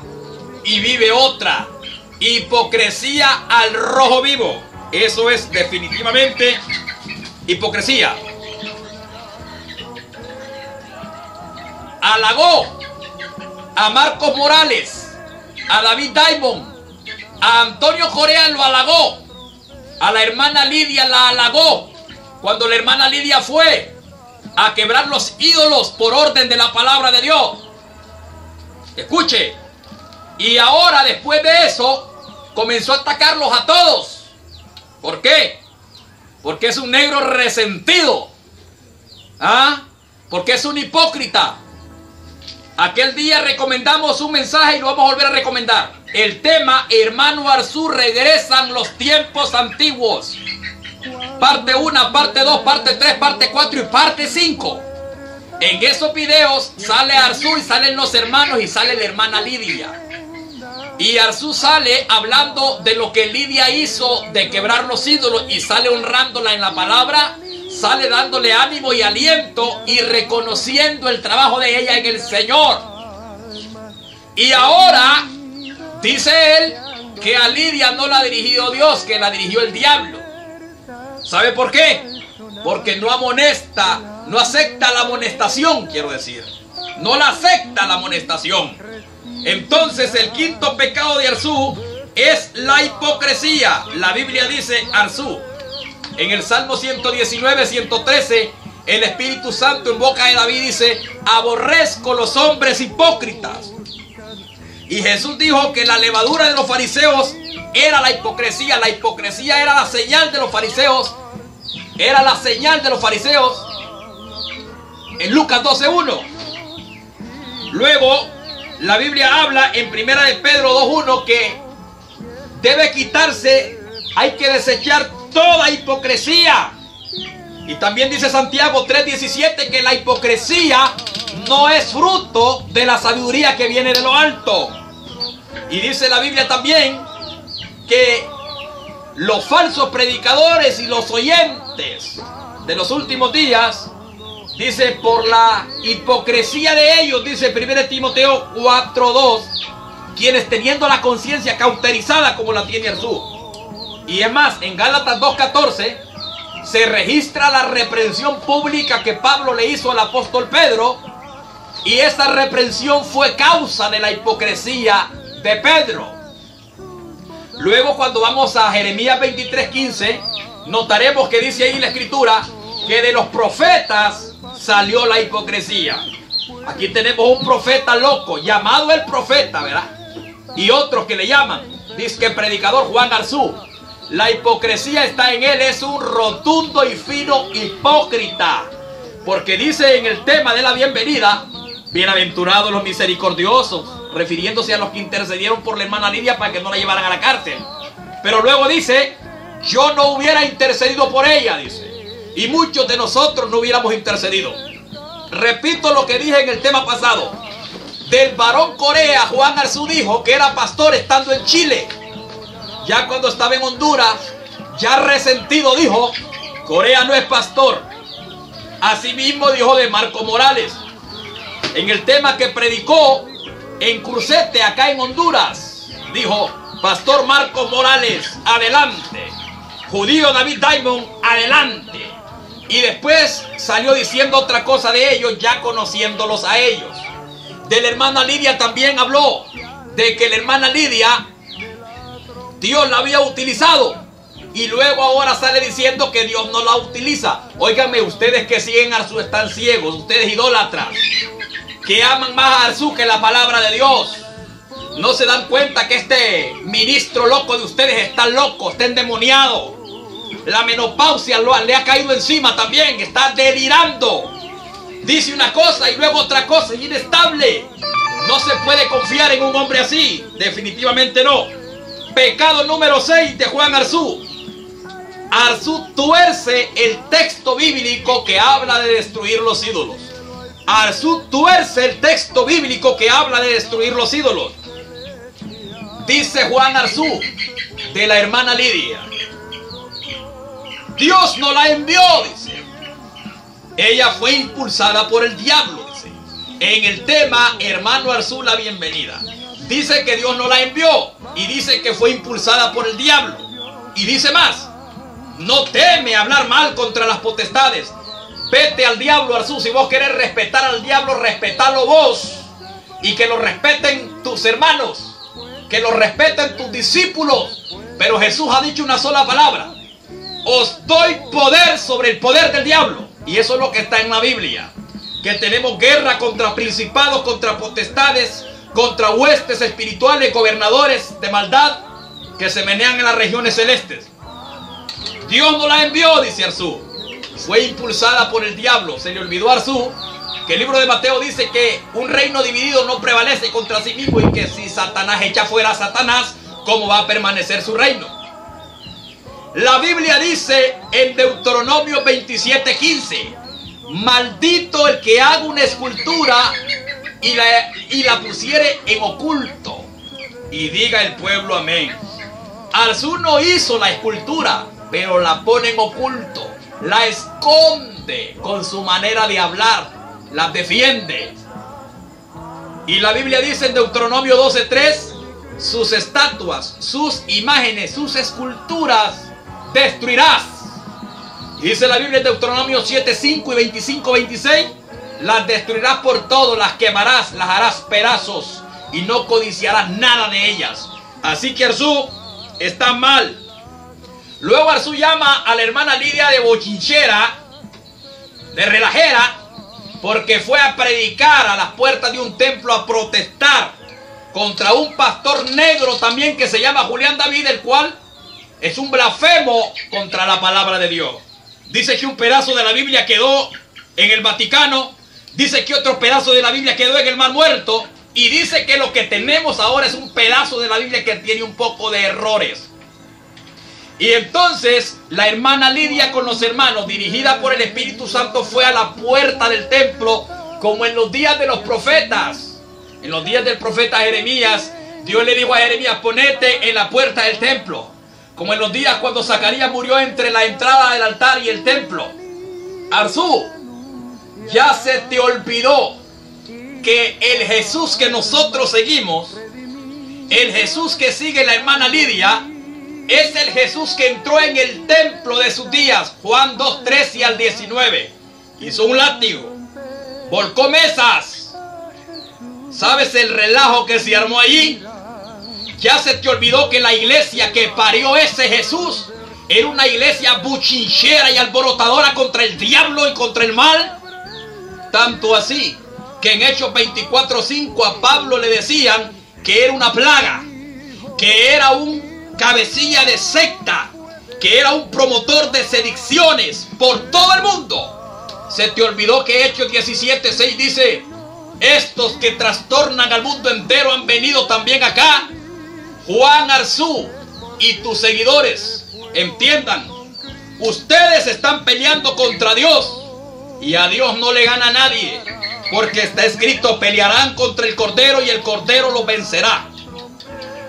y vive otra. Hipocresía al rojo vivo. Eso es definitivamente hipocresía. Halagó a Marcos Morales, a David Diamond, a Antonio Correa lo halagó, a la hermana Lidia la halagó, cuando la hermana Lidia fue a quebrar los ídolos por orden de la palabra de Dios. Escuche, y ahora después de eso comenzó a atacarlos a todos. ¿Por qué? Porque es un negro resentido. ¿Ah? Porque es un hipócrita. Aquel día recomendamos un mensaje y lo vamos a volver a recomendar. El tema, hermano Arzú, regresan los tiempos antiguos. Parte 1, parte 2, parte 3, parte 4 y parte 5. En esos videos sale Arzú y salen los hermanos y sale la hermana Lidia. Y Arzú sale hablando de lo que Lidia hizo de quebrar los ídolos y sale honrándola en la palabra, sale dándole ánimo y aliento y reconociendo el trabajo de ella en el Señor. Y ahora dice él que a Lidia no la ha dirigido Dios, que la dirigió el diablo. ¿Sabe por qué? Porque no amonesta, no acepta la amonestación, quiero decir. No la acepta la amonestación. Entonces el quinto pecado de Arzú es la hipocresía. La Biblia dice Arzú. En el Salmo 119, 113, el Espíritu Santo en boca de David dice: aborrezco los hombres hipócritas. Y Jesús dijo que la levadura de los fariseos era la hipocresía. La hipocresía era la señal de los fariseos. Era la señal de los fariseos. En Lucas 12:1. Luego, la Biblia habla en 1 de Pedro 2:1 que debe quitarse, hay que desechar toda hipocresía. Y también dice Santiago 3:17 que la hipocresía no es fruto de la sabiduría que viene de lo alto. Y dice la Biblia también que los falsos predicadores y los oyentes de los últimos días, dice, por la hipocresía de ellos, dice 1 Timoteo 4:2, quienes teniendo la conciencia cauterizada como la tiene Arzú. Y es más, en Gálatas 2:14 se registra la reprensión pública que Pablo le hizo al apóstol Pedro, y esa reprensión fue causa de la hipocresía de Pedro. Luego, cuando vamos a Jeremías 23:15, notaremos que dice ahí la escritura que de los profetas salió la hipocresía. Aquí tenemos un profeta loco, llamado el profeta, ¿verdad? Y otros que le llaman, dice que predicador Juan Arzú. La hipocresía está en él, es un rotundo y fino hipócrita. Porque dice en el tema de la bienvenida: bienaventurados los misericordiosos, refiriéndose a los que intercedieron por la hermana Lidia para que no la llevaran a la cárcel. Pero luego dice: yo no hubiera intercedido por ella, dice. Y muchos de nosotros no hubiéramos intercedido. Repito lo que dije en el tema pasado. Del varón Corea, Juan Arzú dijo que era pastor estando en Chile. Ya cuando estaba en Honduras, ya resentido, dijo: Corea no es pastor. Asimismo dijo de Marco Morales. En el tema que predicó en Crucete, acá en Honduras, dijo: pastor Marco Morales, adelante. Judío David Diamond, adelante. Y después salió diciendo otra cosa de ellos, ya conociéndolos a ellos. De la hermana Lidia también habló, de que la hermana Lidia, Dios la había utilizado. Y luego ahora sale diciendo que Dios no la utiliza. Óigame, ustedes que siguen a Arzú están ciegos, ustedes idólatras, que aman más a Arzú que la palabra de Dios. No se dan cuenta que este ministro loco de ustedes está loco, está endemoniado. La menopausia le ha caído encima también, está delirando. Dice una cosa y luego otra cosa, es inestable. No se puede confiar en un hombre así, definitivamente no. Pecado número 6 de Juan Arzú. Arzú tuerce el texto bíblico que habla de destruir los ídolos. Arzú tuerce el texto bíblico que habla de destruir los ídolos. Dice Juan Arzú de la hermana Lidia: Dios no la envió, dice. Ella fue impulsada por el diablo, dice. En el tema, hermano Arzú, la bienvenida. Dice que Dios no la envió y dice que fue impulsada por el diablo. Y dice más: no teme hablar mal contra las potestades. Vete al diablo, Arzú. Si vos querés respetar al diablo, respetalo vos. Y que lo respeten tus hermanos, que lo respeten tus discípulos. Pero Jesús ha dicho una sola palabra: os doy poder sobre el poder del diablo. Y eso es lo que está en la Biblia. Que tenemos guerra contra principados, contra potestades, contra huestes espirituales, gobernadores de maldad que se menean en las regiones celestes. Dios no la envió, dice Arzú. Fue impulsada por el diablo. Se le olvidó a Arzú que el libro de Mateo dice que un reino dividido no prevalece contra sí mismo, y que si Satanás echa fuera a Satanás, ¿cómo va a permanecer su reino? La Biblia dice en Deuteronomio 27:15: maldito el que haga una escultura y la pusiere en oculto, Y diga el pueblo amén. Arzú no hizo la escultura, pero la pone en oculto, la esconde con su manera de hablar, la defiende. Y la Biblia dice en Deuteronomio 12:3, sus estatuas, sus imágenes, sus esculturas destruirás. Y dice la Biblia en Deuteronomio 7:5 y 25:26, las destruirás por todo, las quemarás, las harás pedazos y no codiciarás nada de ellas. Así que Arzú está mal. Luego Arzú llama a la hermana Lidia de bochinchera, de relajera, porque fue a predicar a las puertas de un templo, a protestar contra un pastor negro también que se llama Julián David, el cual es un blasfemo contra la palabra de Dios. Dice que un pedazo de la Biblia quedó en el Vaticano, dice que otro pedazo de la Biblia quedó en el Mar Muerto, y dice que lo que tenemos ahora es un pedazo de la Biblia que tiene un poco de errores. Y entonces la hermana Lidia con los hermanos, dirigida por el Espíritu Santo, fue a la puerta del templo, como en los días de los profetas. En los días del profeta Jeremías, Dios le dijo a Jeremías: ponete en la puerta del templo. Como en los días cuando Zacarías murió entre la entrada del altar y el templo. Arzú, ya se te olvidó que el Jesús que nosotros seguimos, el Jesús que sigue la hermana Lidia, es el Jesús que entró en el templo de sus días. Juan 2:13 al 19. Hizo un látigo, volcó mesas. ¿Sabes el relajo que se armó allí? Ya se te olvidó que la iglesia que parió ese Jesús era una iglesia buchinchera y alborotadora contra el diablo y contra el mal. Tanto así que en Hechos 24:5 a Pablo le decían que era una plaga, que era un cabecilla de secta, que era un promotor de sedicciones por todo el mundo. Se te olvidó que Hechos 17:6 dice: estos que trastornan al mundo entero han venido también acá. Juan Arzú y tus seguidores, entiendan, ustedes están peleando contra Dios, y a Dios no le gana a nadie, porque está escrito: pelearán contra el Cordero y el Cordero los vencerá.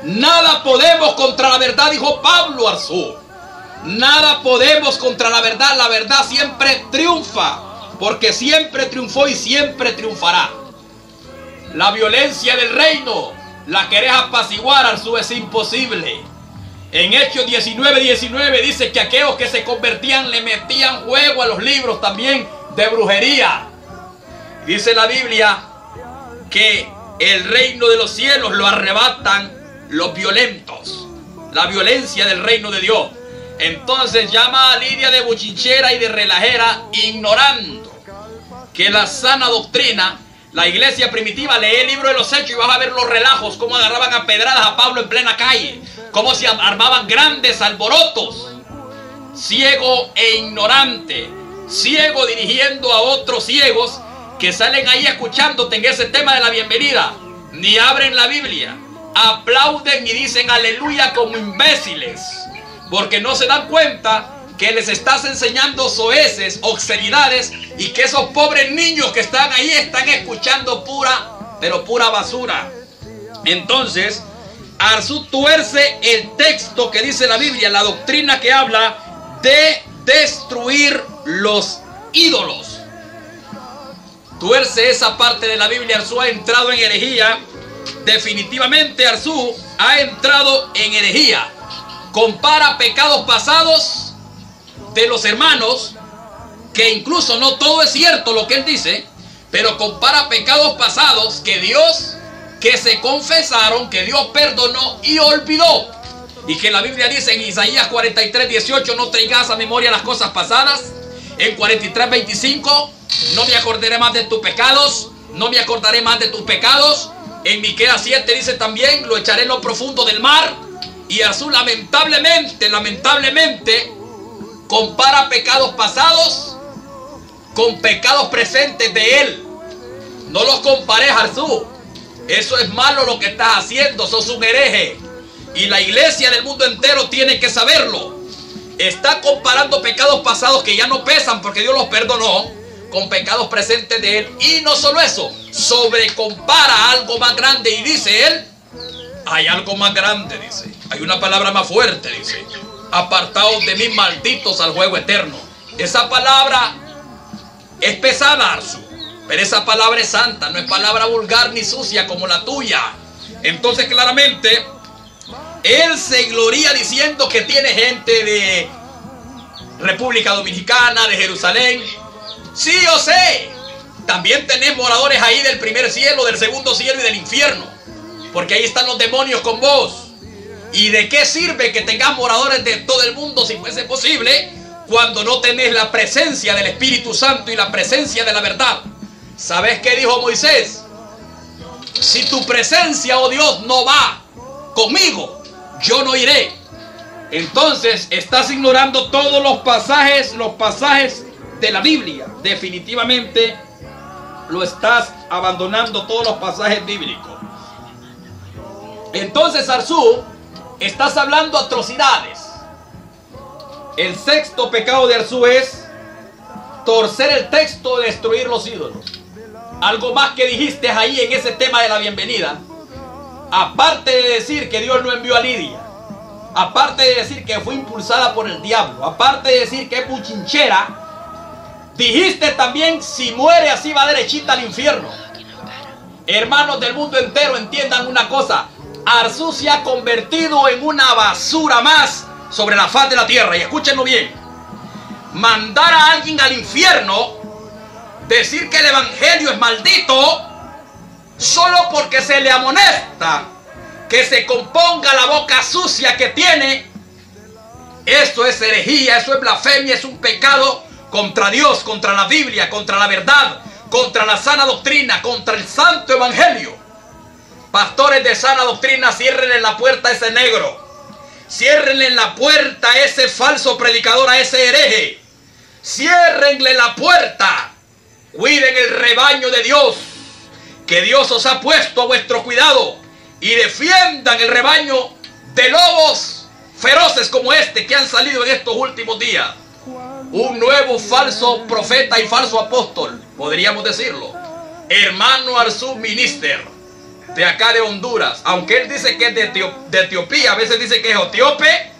Nada podemos contra la verdad, dijo Pablo Arzú. Nada podemos contra la verdad siempre triunfa, porque siempre triunfó y siempre triunfará. La violencia del reino la querés apaciguar, Arzú, es imposible. En Hechos 19:19 dice que aquellos que se convertían le metían juego a los libros también de brujería. Dice la Biblia que el reino de los cielos lo arrebatan los violentos, la violencia del reino de Dios. Entonces llama a Lidia de bochinchera y de relajera, ignorando que la sana doctrina. La iglesia primitiva, lee el libro de los Hechos y vas a ver los relajos, cómo agarraban a pedradas a Pablo en plena calle, cómo se armaban grandes alborotos. Ciego e ignorante, ciego dirigiendo a otros ciegos que salen ahí escuchándote en ese tema de la bienvenida, ni abren la Biblia, aplauden y dicen aleluya como imbéciles, porque no se dan cuenta que les estás enseñando soeces, obscenidades, y que esos pobres niños que están ahí están escuchando pura, pero pura basura. Entonces, Arzú tuerce el texto que dice la Biblia, la doctrina que habla de destruir los ídolos. Tuerce esa parte de la Biblia. Arzú ha entrado en herejía. Definitivamente Arzú ha entrado en herejía. Compara pecados pasados de los hermanos, que incluso no todo es cierto lo que él dice, pero compara pecados pasados que se confesaron, que Dios perdonó y olvidó, y que la Biblia dice en Isaías 43:18: no traigas a memoria las cosas pasadas. En 43:25: no me acordaré más de tus pecados, no me acordaré más de tus pecados. En Miqueas 7 dice también: lo echaré en lo profundo del mar. Y Arzú lamentablemente compara pecados pasados con pecados presentes de él. No los compares, Arzú. Eso es malo lo que estás haciendo. Sos un hereje. Y la iglesia del mundo entero tiene que saberlo. Está comparando pecados pasados que ya no pesan porque Dios los perdonó, con pecados presentes de él. Y no solo eso, sobrecompara algo más grande y dice él hay algo más grande, dice. Hay una palabra más fuerte, dice. Apartaos de mí, malditos, al juego eterno. Esa palabra es pesada, Arzú, pero esa palabra es santa, no es palabra vulgar ni sucia como la tuya. Entonces, claramente, él se gloría diciendo que tiene gente de República Dominicana, de Jerusalén. Sí, yo sé. También tenés moradores ahí del primer cielo, del segundo cielo y del infierno, porque ahí están los demonios con vos. ¿Y de qué sirve que tengas moradores de todo el mundo, si fuese posible, cuando no tenés la presencia del Espíritu Santo y la presencia de la verdad? ¿Sabes qué dijo Moisés? Si tu presencia, oh Dios, no va conmigo, yo no iré. Entonces estás ignorando todos los pasajes de la Biblia. Definitivamente lo estás abandonando, todos los pasajes bíblicos. Entonces, Arzú, estás hablando atrocidades. El sexto pecado de Arzú es torcer el texto, destruir los ídolos. Algo más que dijiste ahí en ese tema de la bienvenida. Aparte de decir que Dios no envió a Lidia, aparte de decir que fue impulsada por el diablo, aparte de decir que es buchinchera, dijiste también, si muere así va derechita al infierno. Hermanos del mundo entero, entiendan una cosa. Arzú se ha convertido en una basura más sobre la faz de la tierra. Y escúchenlo bien. Mandar a alguien al infierno, decir que el evangelio es maldito, solo porque se le amonesta que se componga la boca sucia que tiene. Eso es herejía, eso es blasfemia, es un pecado contra Dios, contra la Biblia, contra la verdad, contra la sana doctrina, contra el santo evangelio. Pastores de sana doctrina, ciérrenle la puerta a ese negro, ciérrenle la puerta a ese falso predicador, a ese hereje, ciérrenle la puerta. Cuiden el rebaño de Dios, que Dios os ha puesto a vuestro cuidado, y defiendan el rebaño de lobos feroces como este que han salido en estos últimos días. Un nuevo falso profeta y falso apóstol, podríamos decirlo. Hermano Arzú Minister, de acá de Honduras, aunque él dice que es de Etiopía, a veces dice que es etíope,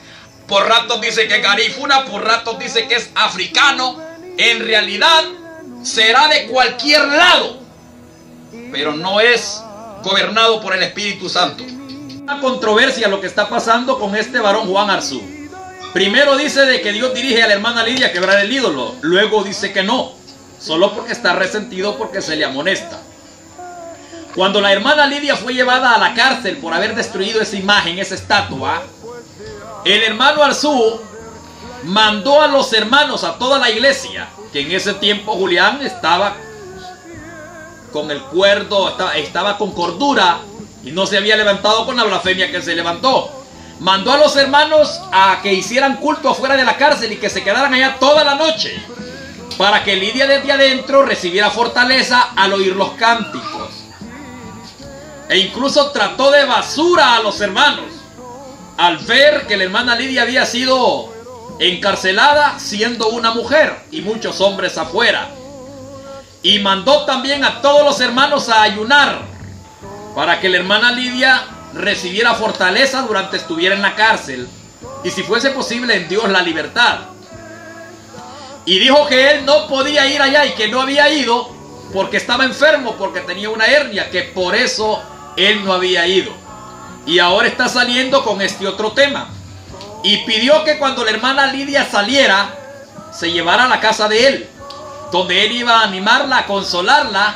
por ratos dice que es garífuna, por ratos dice que es africano. En realidad será de cualquier lado, pero no es gobernado por el Espíritu Santo. Una controversia lo que está pasando con este varón Juan Arzú. Primero dice de que Dios dirige a la hermana Lidia a quebrar el ídolo, luego dice que no, solo porque está resentido porque se le amonesta. Cuando la hermana Lidia fue llevada a la cárcel por haber destruido esa imagen, esa estatua, el hermano Arzú mandó a los hermanos, a toda la iglesia, que en ese tiempo Julián estaba con el cuerdo, estaba con cordura y no se había levantado con la blasfemia que se levantó. Mandó a los hermanos a que hicieran culto afuera de la cárcel y que se quedaran allá toda la noche, para que Lidia desde adentro recibiera fortaleza al oír los cánticos. E incluso trató de basura a los hermanos al ver que la hermana Lidia había sido encarcelada siendo una mujer y muchos hombres afuera. Y mandó también a todos los hermanos a ayunar para que la hermana Lidia recibiera fortaleza durante estuviera en la cárcel y, si fuese posible, en Dios la libertad. Y dijo que él no podía ir allá y que no había ido porque estaba enfermo, porque tenía una hernia, que por eso él no había ido. Y ahora está saliendo con este otro tema. Y pidió que cuando la hermana Lidia saliera, se llevara a la casa de él, donde él iba a animarla, a consolarla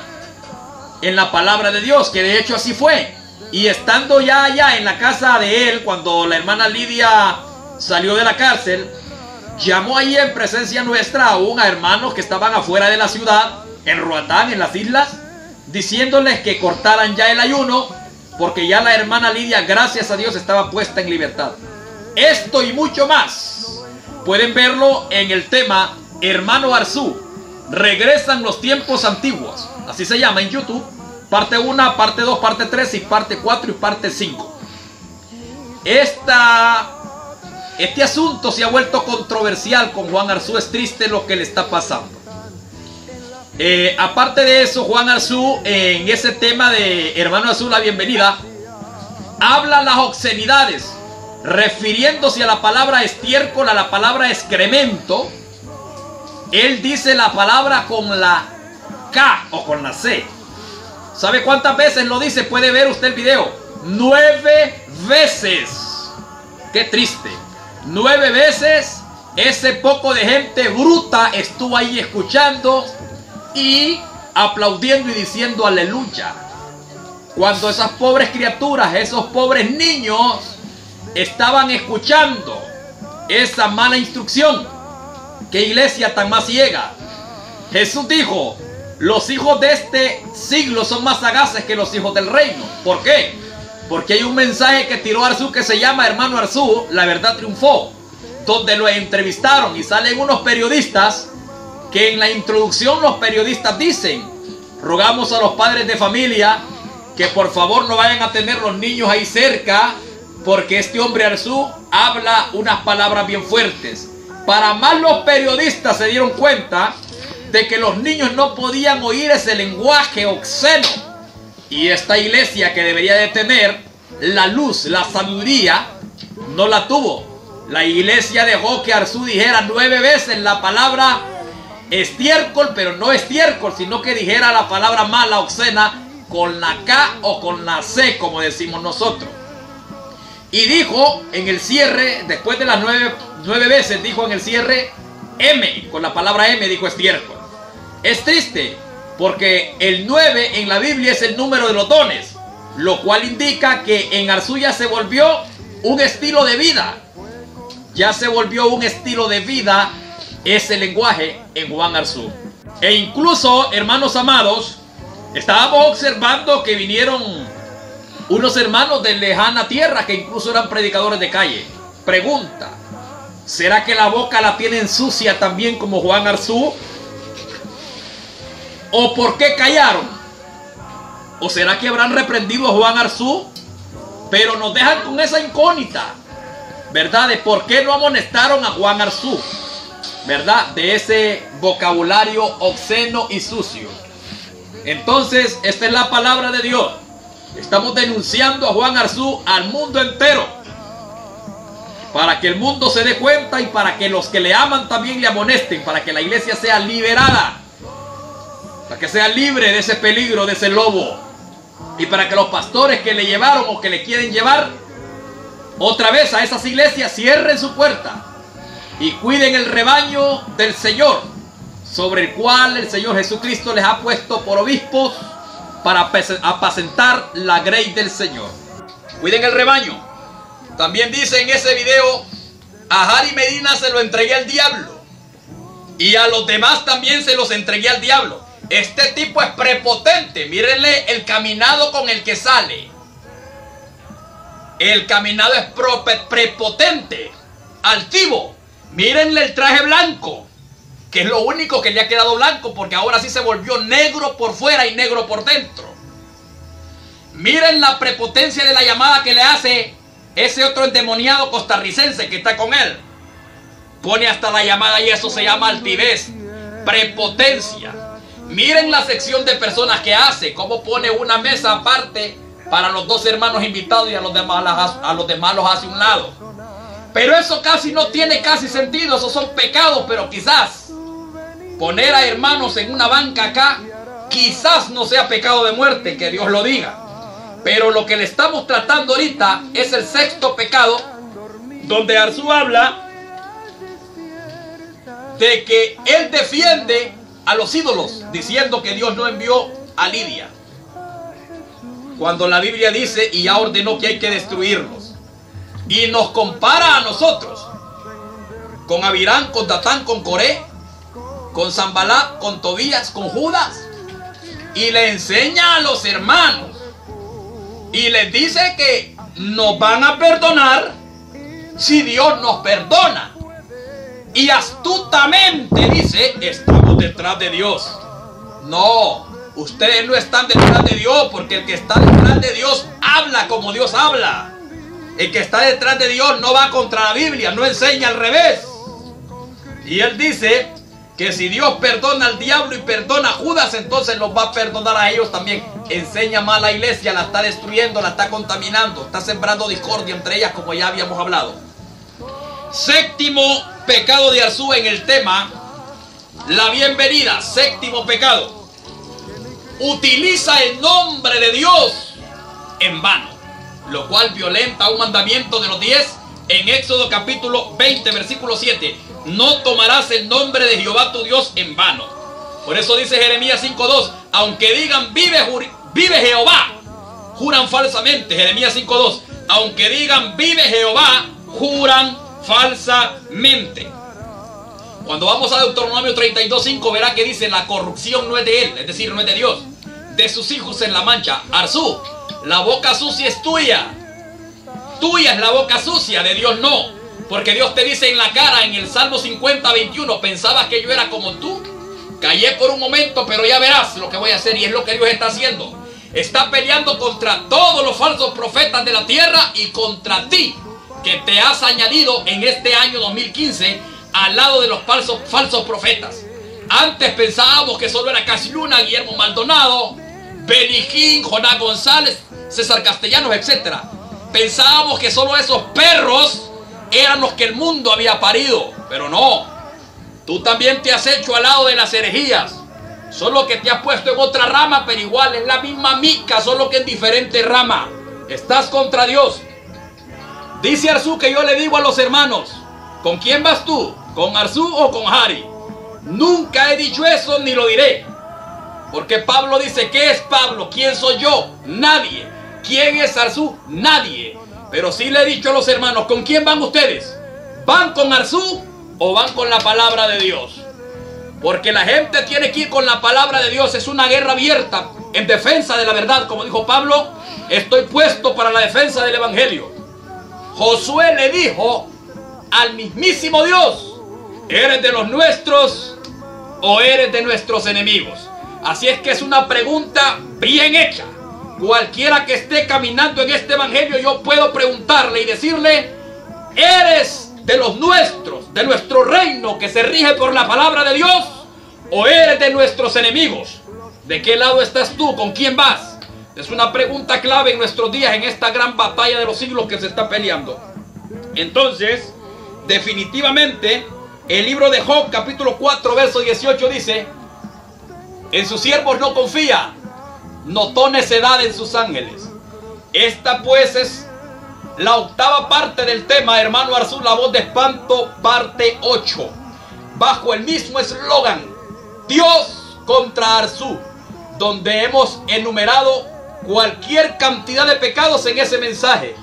en la palabra de Dios, que de hecho así fue. Y estando ya allá en la casa de él, cuando la hermana Lidia salió de la cárcel, llamó allí en presencia nuestra aún a hermanos que estaban afuera de la ciudad, en Roatán, en las islas, diciéndoles que cortaran ya el ayuno, porque ya la hermana Lidia, gracias a Dios, estaba puesta en libertad. Esto y mucho más pueden verlo en el tema Hermano Arzú, regresan los tiempos antiguos, así se llama en YouTube, parte 1, parte 2, parte 3 y parte 4 y parte 5. Este asunto se ha vuelto controversial con Juan Arzú, es triste lo que le está pasando. Aparte de eso, Juan Arzú, en ese tema de Hermano Arzú, la bienvenida, habla las obscenidades, refiriéndose a la palabra estiércol, a la palabra excremento. Él dice la palabra con la K o con la C. ¿Sabe cuántas veces lo dice? Puede ver usted el video. 9 veces. Qué triste. 9 veces ese poco de gente bruta estuvo ahí escuchando y aplaudiendo y diciendo aleluya. Cuando esas pobres criaturas, esos pobres niños estaban escuchando esa mala instrucción. ¿Qué iglesia tan más ciega? Jesús dijo: los hijos de este siglo son más sagaces que los hijos del reino. ¿Por qué? Porque hay un mensaje que tiró Arzú que se llama Hermano Arzú, La Verdad Triunfó, donde lo entrevistaron y salen unos periodistas que en la introducción los periodistas dicen: rogamos a los padres de familia que por favor no vayan a tener los niños ahí cerca, porque este hombre Arzú habla unas palabras bien fuertes. Para más, los periodistas se dieron cuenta de que los niños no podían oír ese lenguaje obsceno. Y esta iglesia, que debería de tener la luz, la sabiduría, no la tuvo. La iglesia dejó que Arzú dijera 9 veces la palabra estiércol, pero no estiércol, sino que dijera la palabra mala, obscena, con la K o con la C, como decimos nosotros. Y dijo en el cierre, después de las 9 veces, dijo en el cierre M, con la palabra M dijo estiércol. Es triste, porque el 9 en la Biblia es el número de los dones, lo cual indica que en Arzú ya se volvió un estilo de vida. Ya se volvió un estilo de vida ese lenguaje en Juan Arzú. E incluso, hermanos amados, estábamos observando que vinieron unos hermanos de lejana tierra que incluso eran predicadores de calle. Pregunta: ¿será que la boca la tienen sucia también como Juan Arzú? ¿O por qué callaron? ¿O será que habrán reprendido a Juan Arzú? Pero nos dejan con esa incógnita, ¿verdad? De por qué no amonestaron a Juan Arzú, ¿verdad? De ese vocabulario obsceno y sucio. Entonces, esta es la palabra de Dios. Estamos denunciando a Juan Arzú al mundo entero, para que el mundo se dé cuenta y para que los que le aman también le amonesten, para que la iglesia sea liberada, para que sea libre de ese peligro, de ese lobo, y para que los pastores que le llevaron o que le quieren llevar otra vez a esas iglesias cierren su puerta y cuiden el rebaño del Señor, sobre el cual el Señor Jesucristo les ha puesto por obispos para apacentar la grey del Señor. Cuiden el rebaño. También dice en ese video: a Harry Medina se lo entregué al diablo, y a los demás también se los entregué al diablo. Este tipo es prepotente. Mírenle el caminado con el que sale. El caminado es prepotente, altivo. Mírenle el traje blanco, que es lo único que le ha quedado blanco, porque ahora sí se volvió negro por fuera y negro por dentro. Miren la prepotencia de la llamada que le hace ese otro endemoniado costarricense que está con él. Pone hasta la llamada y eso se llama altivez, prepotencia. Miren la sección de personas que hace, cómo pone una mesa aparte para los 2 hermanos invitados y a los demás los hace a un lado. Pero eso casi no tiene sentido, esos son pecados, pero quizás poner a hermanos en una banca acá, quizás no sea pecado de muerte, que Dios lo diga. Pero lo que le estamos tratando ahorita es el 6º pecado, donde Arzú habla de que él defiende a los ídolos, diciendo que Dios no envió a Lidia, cuando la Biblia dice y ya ordenó que hay que destruirlos. Y nos compara a nosotros con Abirán, con Datán, con Coré, con Zambalat, con Tobías, con Judas, y le enseña a los hermanos y les dice que nos van a perdonar si Dios nos perdona. Y astutamente dice: estamos detrás de Dios. No, ustedes no están detrás de Dios, porque el que está detrás de Dios habla como Dios habla. El que está detrás de Dios no va contra la Biblia, no enseña al revés. Y él dice que si Dios perdona al diablo y perdona a Judas, entonces los va a perdonar a ellos también. enseña mal a la iglesia, la está destruyendo, la está contaminando, está sembrando discordia entre ellas, como ya habíamos hablado. Séptimo pecado de Arzú en el tema, la bienvenida. Séptimo pecado: utiliza el nombre de Dios en vano, lo cual violenta un mandamiento de los 10 en Éxodo capítulo 20 versículo 7. No tomarás el nombre de Jehová tu Dios en vano. Por eso dice Jeremías 5:2, aunque digan vive Jehová, juran falsamente. Jeremías 5:2, aunque digan vive Jehová, juran falsamente. Cuando vamos a Deuteronomio 32:5, verá que dice: la corrupción no es de él, es decir, no es de Dios, de sus hijos en la mancha. Arzú, la boca sucia es tuya. Tuya es la boca sucia, de Dios no. Porque Dios te dice en la cara en el Salmo 50:21, ¿pensabas que yo era como tú? Callé por un momento, pero ya verás lo que voy a hacer. Y es lo que Dios está haciendo. Está peleando contra todos los falsos profetas de la tierra y contra ti, que te has añadido en este año 2015 al lado de los falsos profetas. Antes pensábamos que solo era Casi Luna, Guillermo Maldonado, Benijín, Jonás González, César Castellanos, etc. Pensábamos que solo esos perros eran los que el mundo había parido, pero no. Tú también te has hecho al lado de las herejías, solo que te has puesto en otra rama, pero igual es la misma mica, solo que en diferente rama. Estás contra Dios. Dice Arzú que yo le digo a los hermanos: ¿con quién vas tú? ¿Con Arzú o con Hari? Nunca he dicho eso ni lo diré. Porque Pablo dice: ¿qué es Pablo? ¿Quién soy yo? Nadie. ¿Quién es Arzú? Nadie. Pero sí le he dicho a los hermanos: ¿con quién van ustedes? ¿Van con Arzú o van con la palabra de Dios? Porque la gente tiene que ir con la palabra de Dios. Es una guerra abierta en defensa de la verdad. Como dijo Pablo: estoy puesto para la defensa del evangelio. Josué le dijo al mismísimo Dios: ¿eres de los nuestros o eres de nuestros enemigos? Así es que es una pregunta bien hecha. Cualquiera que esté caminando en este evangelio, yo puedo preguntarle y decirle: ¿eres de los nuestros, de nuestro reino que se rige por la palabra de Dios, o eres de nuestros enemigos? ¿De qué lado estás tú? ¿Con quién vas? Es una pregunta clave en nuestros días, en esta gran batalla de los siglos que se está peleando. Entonces, definitivamente, el libro de Job, capítulo 4, verso 18 dice: en sus siervos no confía, notó necedad en sus ángeles. Esta pues es la octava parte del tema, hermano Arzú, la voz de espanto, parte 8. Bajo el mismo eslogan, Dios contra Arzú, donde hemos enumerado cualquier cantidad de pecados en ese mensaje.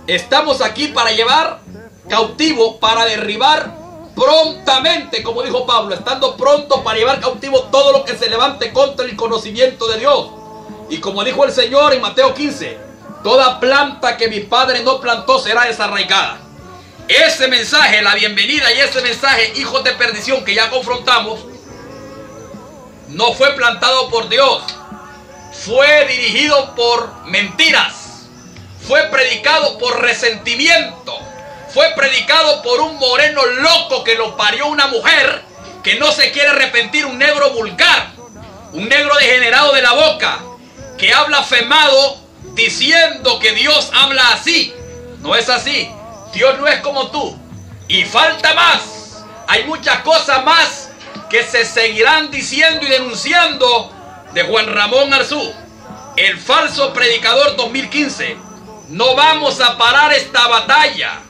Estamos aquí para llevar cautivo, para derribar prontamente, como dijo Pablo, estando pronto para llevar cautivo todo lo que se levante contra el conocimiento de Dios. Y como dijo el Señor en Mateo 15, toda planta que mi Padre no plantó será desarraigada. Ese mensaje, la bienvenida, y ese mensaje, hijos de perdición, que ya confrontamos, no fue plantado por Dios. Fue dirigido por mentiras. Fue predicado por resentimiento. Fue predicado por un moreno loco que lo parió una mujer que no se quiere arrepentir, un negro vulgar, un negro degenerado de la boca, que habla afemado diciendo que Dios habla así. No es así. Dios no es como tú. Y falta más. Hay muchas cosas más que se seguirán diciendo y denunciando de Juan Ramón Arzú, el falso predicador 2015. No vamos a parar esta batalla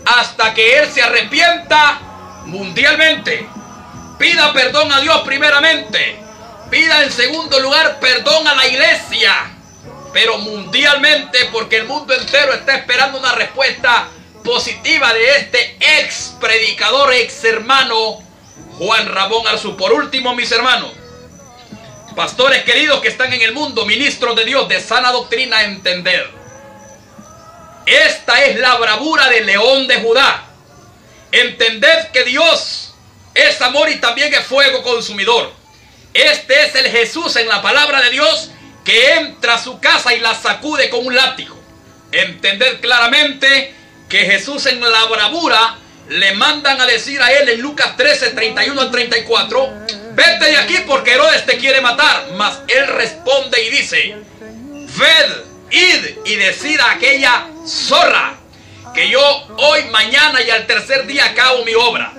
hasta que él se arrepienta mundialmente. Pida perdón a Dios primeramente. Pida en segundo lugar perdón a la iglesia. Pero mundialmente, porque el mundo entero está esperando una respuesta positiva de este ex predicador, ex hermano Juan Ramón Arzú. Por último, mis hermanos, pastores queridos que están en el mundo, ministros de Dios de sana doctrina, entender. Esta es la bravura del león de Judá. Entended que Dios es amor y también es fuego consumidor. Este es el Jesús en la palabra de Dios que entra a su casa y la sacude con un látigo. Entended claramente que Jesús en la bravura le mandan a decir a él en Lucas 13, 31 al 34: vete de aquí porque Herodes te quiere matar. Mas él responde y dice, ved, id y decid a aquella zorra que yo hoy, mañana y al tercer día acabo mi obra.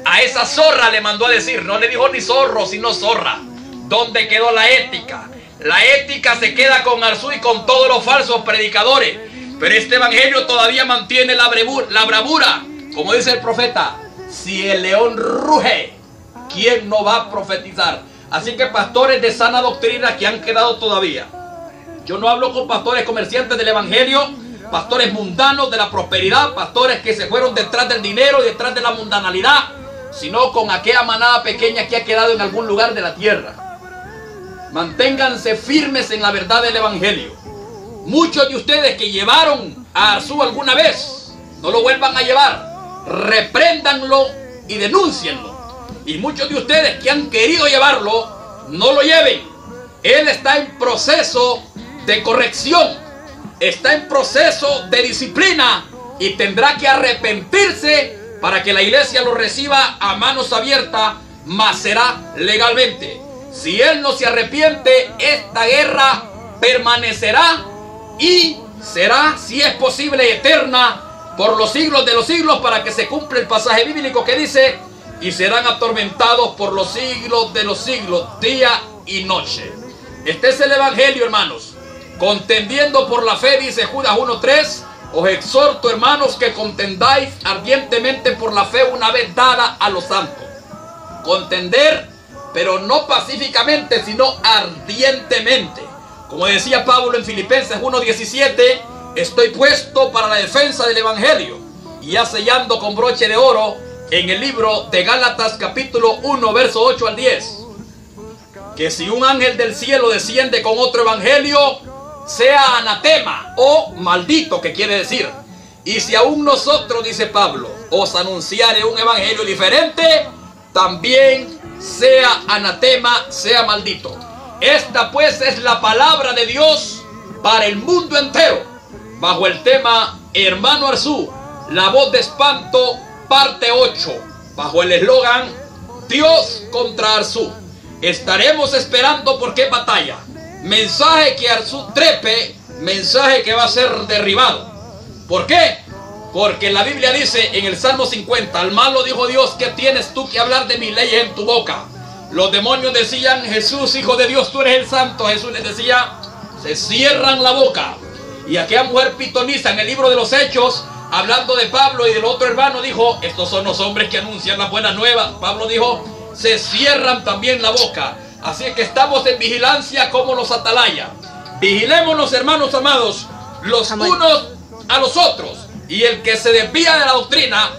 A esa zorra le mandó a decir, no le dijo ni zorro, sino zorra. ¿Dónde quedó la ética? La ética se queda con Arzú y con todos los falsos predicadores. Pero este evangelio todavía mantiene la bravura. Como dice el profeta, si el león ruge, ¿quién no va a profetizar? Así que pastores de sana doctrina que han quedado todavía. Yo no hablo con pastores comerciantes del evangelio, pastores mundanos de la prosperidad, pastores que se fueron detrás del dinero y detrás de la mundanalidad, sino con aquella manada pequeña que ha quedado en algún lugar de la tierra. Manténganse firmes en la verdad del evangelio. Muchos de ustedes que llevaron a Arzú alguna vez, no lo vuelvan a llevar. Repréndanlo y denúncienlo. Y muchos de ustedes que han querido llevarlo, no lo lleven. Él está en proceso de corrección, está en proceso de disciplina y tendrá que arrepentirse para que la iglesia lo reciba a manos abiertas, mas será legalmente. Si él no se arrepiente, esta guerra permanecerá y será, si es posible, eterna por los siglos de los siglos, para que se cumpla el pasaje bíblico que dice, y serán atormentados por los siglos de los siglos, día y noche. Este es el evangelio, hermanos. Contendiendo por la fe, dice Judas 1:3, os exhorto, hermanos, que contendáis ardientemente por la fe una vez dada a los santos. Contender, pero no pacíficamente, sino ardientemente. Como decía Pablo en Filipenses 1:17, estoy puesto para la defensa del evangelio, y ya sellando con broche de oro en el libro de Gálatas capítulo 1 verso 8 al 10, que si un ángel del cielo desciende con otro evangelio, sea anatema o maldito, que quiere decir. Y si aún nosotros, dice Pablo, os anunciare un evangelio diferente, también sea anatema, sea maldito. Esta pues es la palabra de Dios para el mundo entero, bajo el tema Hermano Arzú, la voz de espanto, parte 8, bajo el eslogan Dios contra Arzú. Estaremos esperando por qué batalla. Mensaje que Arzú trepe, mensaje que va a ser derribado. ¿Por qué? Porque la Biblia dice en el Salmo 50, al malo dijo Dios, ¿qué tienes tú que hablar de mis leyes en tu boca? Los demonios decían, Jesús, Hijo de Dios, tú eres el santo. Jesús les decía, se cierran la boca. Y aquella mujer pitoniza en el libro de los Hechos, hablando de Pablo y del otro hermano, dijo, estos son los hombres que anuncian las buenas nuevas. Pablo dijo, se cierran también la boca. Así que estamos en vigilancia como los atalayas. Vigilémonos, hermanos amados, los unos a los otros. Y el que se desvía de la doctrina,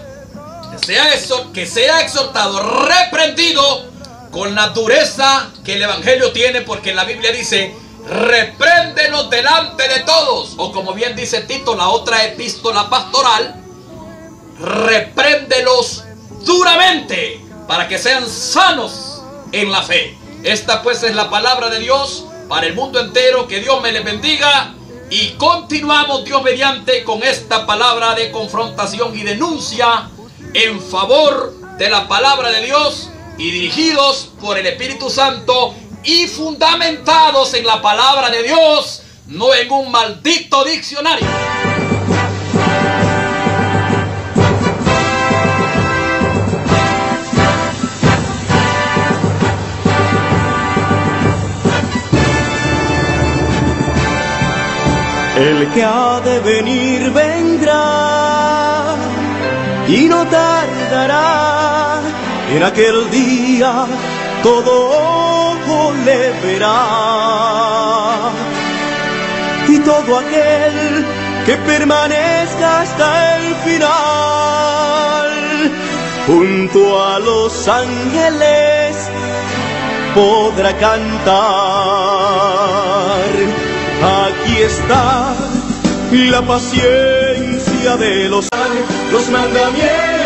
que sea exhortado, reprendido con la dureza que el evangelio tiene, porque la Biblia dice, repréndenos delante de todos. O como bien dice Tito, la otra epístola pastoral, repréndelos duramente para que sean sanos en la fe. Esta pues es la palabra de Dios para el mundo entero. Que Dios me les bendiga. Y continuamos, Dios mediante, con esta palabra de confrontación y denuncia en favor de la palabra de Dios, y dirigidos por el Espíritu Santo y fundamentados en la palabra de Dios, no en un maldito diccionario. El que ha de venir vendrá y no tardará. En aquel día todo ojo le verá, y todo aquel que permanezca hasta el final, junto a los ángeles podrá cantar. Aquí está la paciencia de los mandamientos